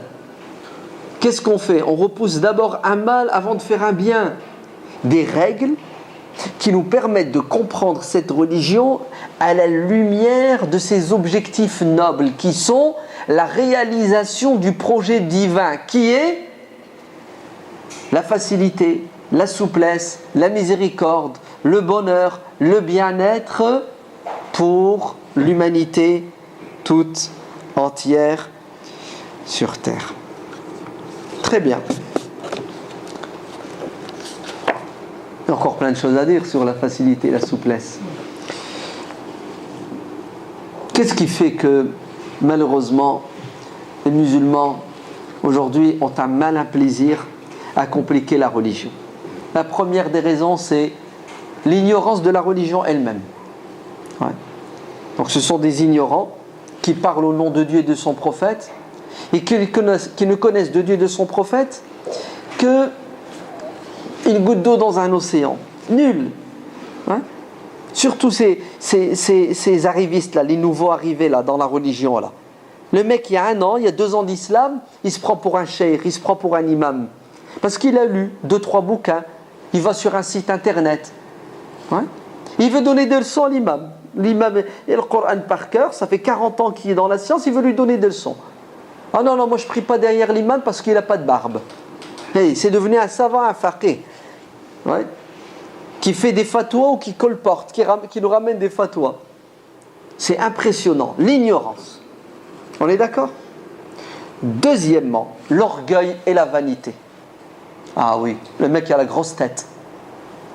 Qu'est-ce qu'on fait? On repousse d'abord un mal avant de faire un bien. Des règles qui nous permettent de comprendre cette religion à la lumière de ses objectifs nobles, qui sont la réalisation du projet divin, qui est la facilité, la souplesse, la miséricorde, le bonheur, le bien-être pour l'humanité toute entière sur terre. Très bien. Il y a encore plein de choses à dire sur la facilité et la souplesse. Qu'est-ce qui fait que, malheureusement, les musulmans, aujourd'hui, ont un malin plaisir à compliquer la religion? La première des raisons, c'est l'ignorance de la religion elle-même. Ouais. Donc ce sont des ignorants qui parlent au nom de Dieu et de son prophète et qui ne connaissent de Dieu et de son prophète que une goutte d'eau dans un océan. Nul. Ouais. Surtout ces arrivistes là, les nouveaux arrivés là dans la religion là. Le mec, il y a 1 an, il y a 2 ans d'islam, il se prend pour un cheikh, il se prend pour un imam. Parce qu'il a lu 2-3 bouquins, il va sur un site internet. Ouais. Il veut donner des leçons à l'imam. L'imam et le Coran par cœur, ça fait 40 ans qu'il est dans la science, il veut lui donner des leçons. Ah non, moi je ne prie pas derrière l'imam parce qu'il n'a pas de barbe. Hey, c'est devenu un savant, un faqih. Ouais. Qui fait des fatwas ou qui colporte, qui nous ramène des fatwas. C'est impressionnant, l'ignorance. On est d'accord? Deuxièmement, l'orgueil et la vanité. Ah oui, le mec a la grosse tête.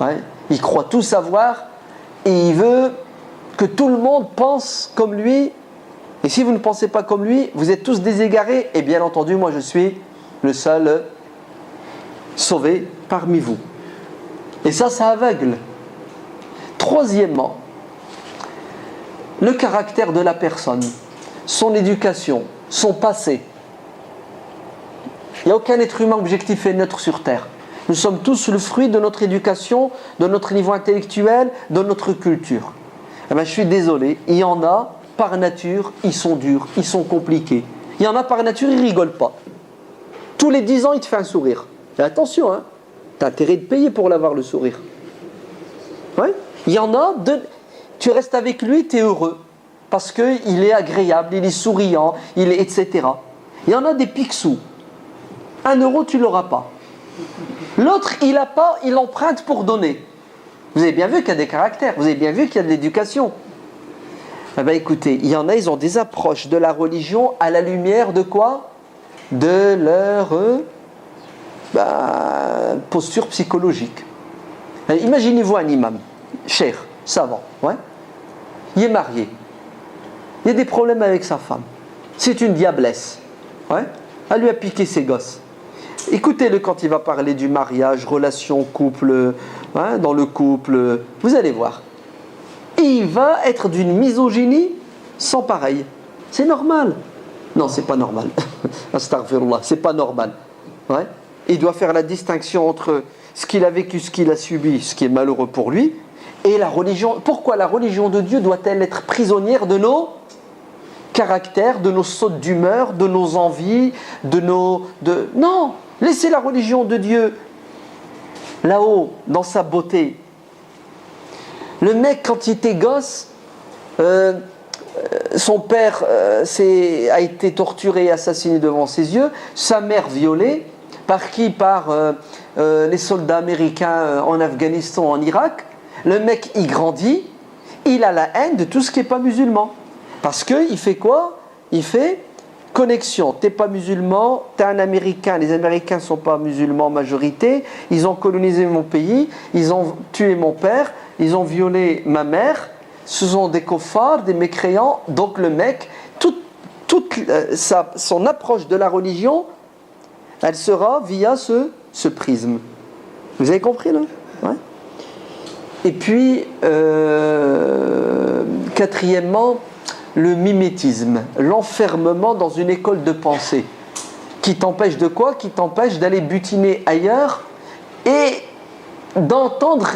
Ouais. Il croit tout savoir et il veut que tout le monde pense comme lui Et si vous ne pensez pas comme lui, vous êtes tous des égarés. Et bien entendu, moi je suis le seul sauvé parmi vous. Et ça aveugle. Troisièmement, le caractère de la personne, son éducation, son passé. Il n'y a aucun être humain objectif et neutre sur Terre. Nous sommes tous le fruit de notre éducation, de notre niveau intellectuel, de notre culture. Eh bien, je suis désolé, il y en a, par nature, ils sont durs, ils sont compliqués. Il y en a, par nature, ils ne rigolent pas. Tous les 10 ans, il te fait un sourire. Et attention, hein, tu as intérêt de payer pour l'avoir, le sourire. Ouais. Il y en a, tu restes avec lui, tu es heureux. Parce qu'il est agréable, il est souriant, etc. Il y en a des picsous. 1 euro, tu ne l'auras pas. L'autre, il n'a pas, il emprunte pour donner. Vous avez bien vu qu'il y a des caractères, vous avez bien vu qu'il y a de l'éducation. Eh bien écoutez, il y en a, ils ont des approches de la religion à la lumière de quoi? De leur posture psychologique. Imaginez-vous un imam, cheikh, savant, ouais. Il est marié. Il y a des problèmes avec sa femme. C'est une diablesse. Ouais. Elle lui a piqué ses gosses. Écoutez-le quand il va parler du mariage, relation, couple, hein, dans le couple. Vous allez voir. Il va être d'une misogynie sans pareil. C'est normal. Non, c'est pas normal. Astaghfirullah, c'est pas normal. Ouais. Il doit faire la distinction entre ce qu'il a vécu, ce qu'il a subi, ce qui est malheureux pour lui, et la religion. Pourquoi la religion de Dieu doit-elle être prisonnière de nos caractères, de nos sautes d'humeur, de nos envies, Non, laissez la religion de Dieu là-haut, dans sa beauté. Le mec, quand il était gosse, son père a été torturé et assassiné devant ses yeux, sa mère violée, par qui? Par les soldats américains en Afghanistan, en Irak. Le mec, il grandit, il a la haine de tout ce qui n'est pas musulman. Parce qu'il fait quoi? Il fait connexion. T'es pas musulman, t'es un Américain. Les Américains ne sont pas musulmans en majorité. Ils ont colonisé mon pays, ils ont tué mon père, ils ont violé ma mère. Ce sont des koffars, des mécréants. Donc le mec, son approche de la religion, elle sera via ce prisme. Vous avez compris là? Ouais. Et puis, quatrièmement, le mimétisme, l'enfermement dans une école de pensée qui t'empêche de quoi? Qui t'empêche d'aller butiner ailleurs et d'entendre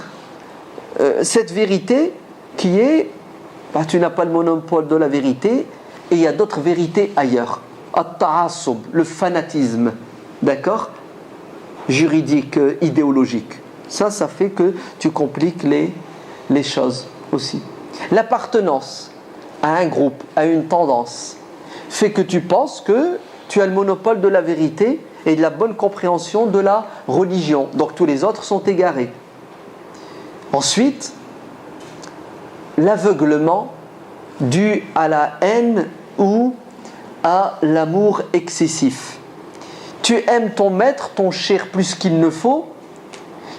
cette vérité qui est tu n'as pas le monopole de la vérité et il y a d'autres vérités ailleurs. At-ta'assub, le fanatisme, d'accord? Juridique, idéologique. Ça fait que tu compliques les choses aussi. L'appartenance à un groupe, à une tendance, fait que tu penses que tu as le monopole de la vérité et de la bonne compréhension de la religion. Donc tous les autres sont égarés. Ensuite, l'aveuglement dû à la haine ou à l'amour excessif. Tu aimes ton maître, ton cheikh plus qu'il ne faut,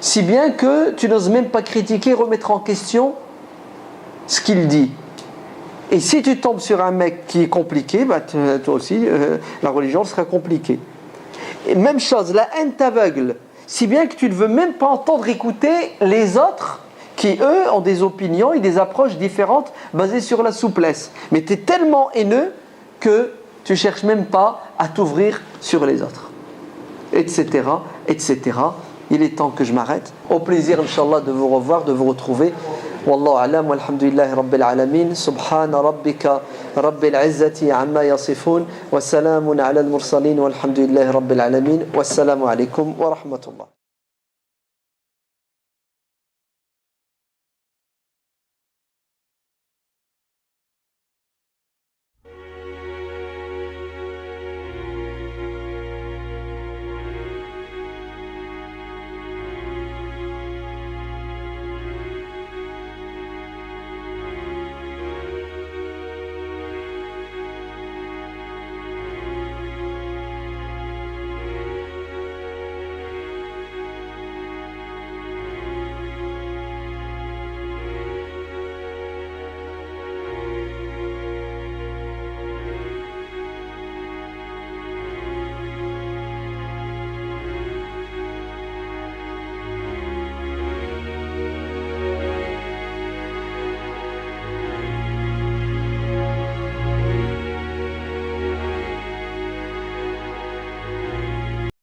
si bien que tu n'oses même pas critiquer, remettre en question ce qu'il dit. Et si tu tombes sur un mec qui est compliqué, toi aussi, la religion sera compliquée. Et même chose, la haine t'aveugle, si bien que tu ne veux même pas entendre écouter les autres qui, eux, ont des opinions et des approches différentes basées sur la souplesse. Mais tu es tellement haineux que tu ne cherches même pas à t'ouvrir sur les autres. Etc., etc. Il est temps que je m'arrête. Au plaisir, Inch'Allah, de vous revoir, de vous retrouver. Wallahu a'lam, walhamdulillahi rabbil alamin. Subhana rabbika rabbil izzati amma yasifun. Wa salamun ala al-mursalin, walhamdulillahi rabbil alamin. Wassalamu alaikum wa rahmatullah.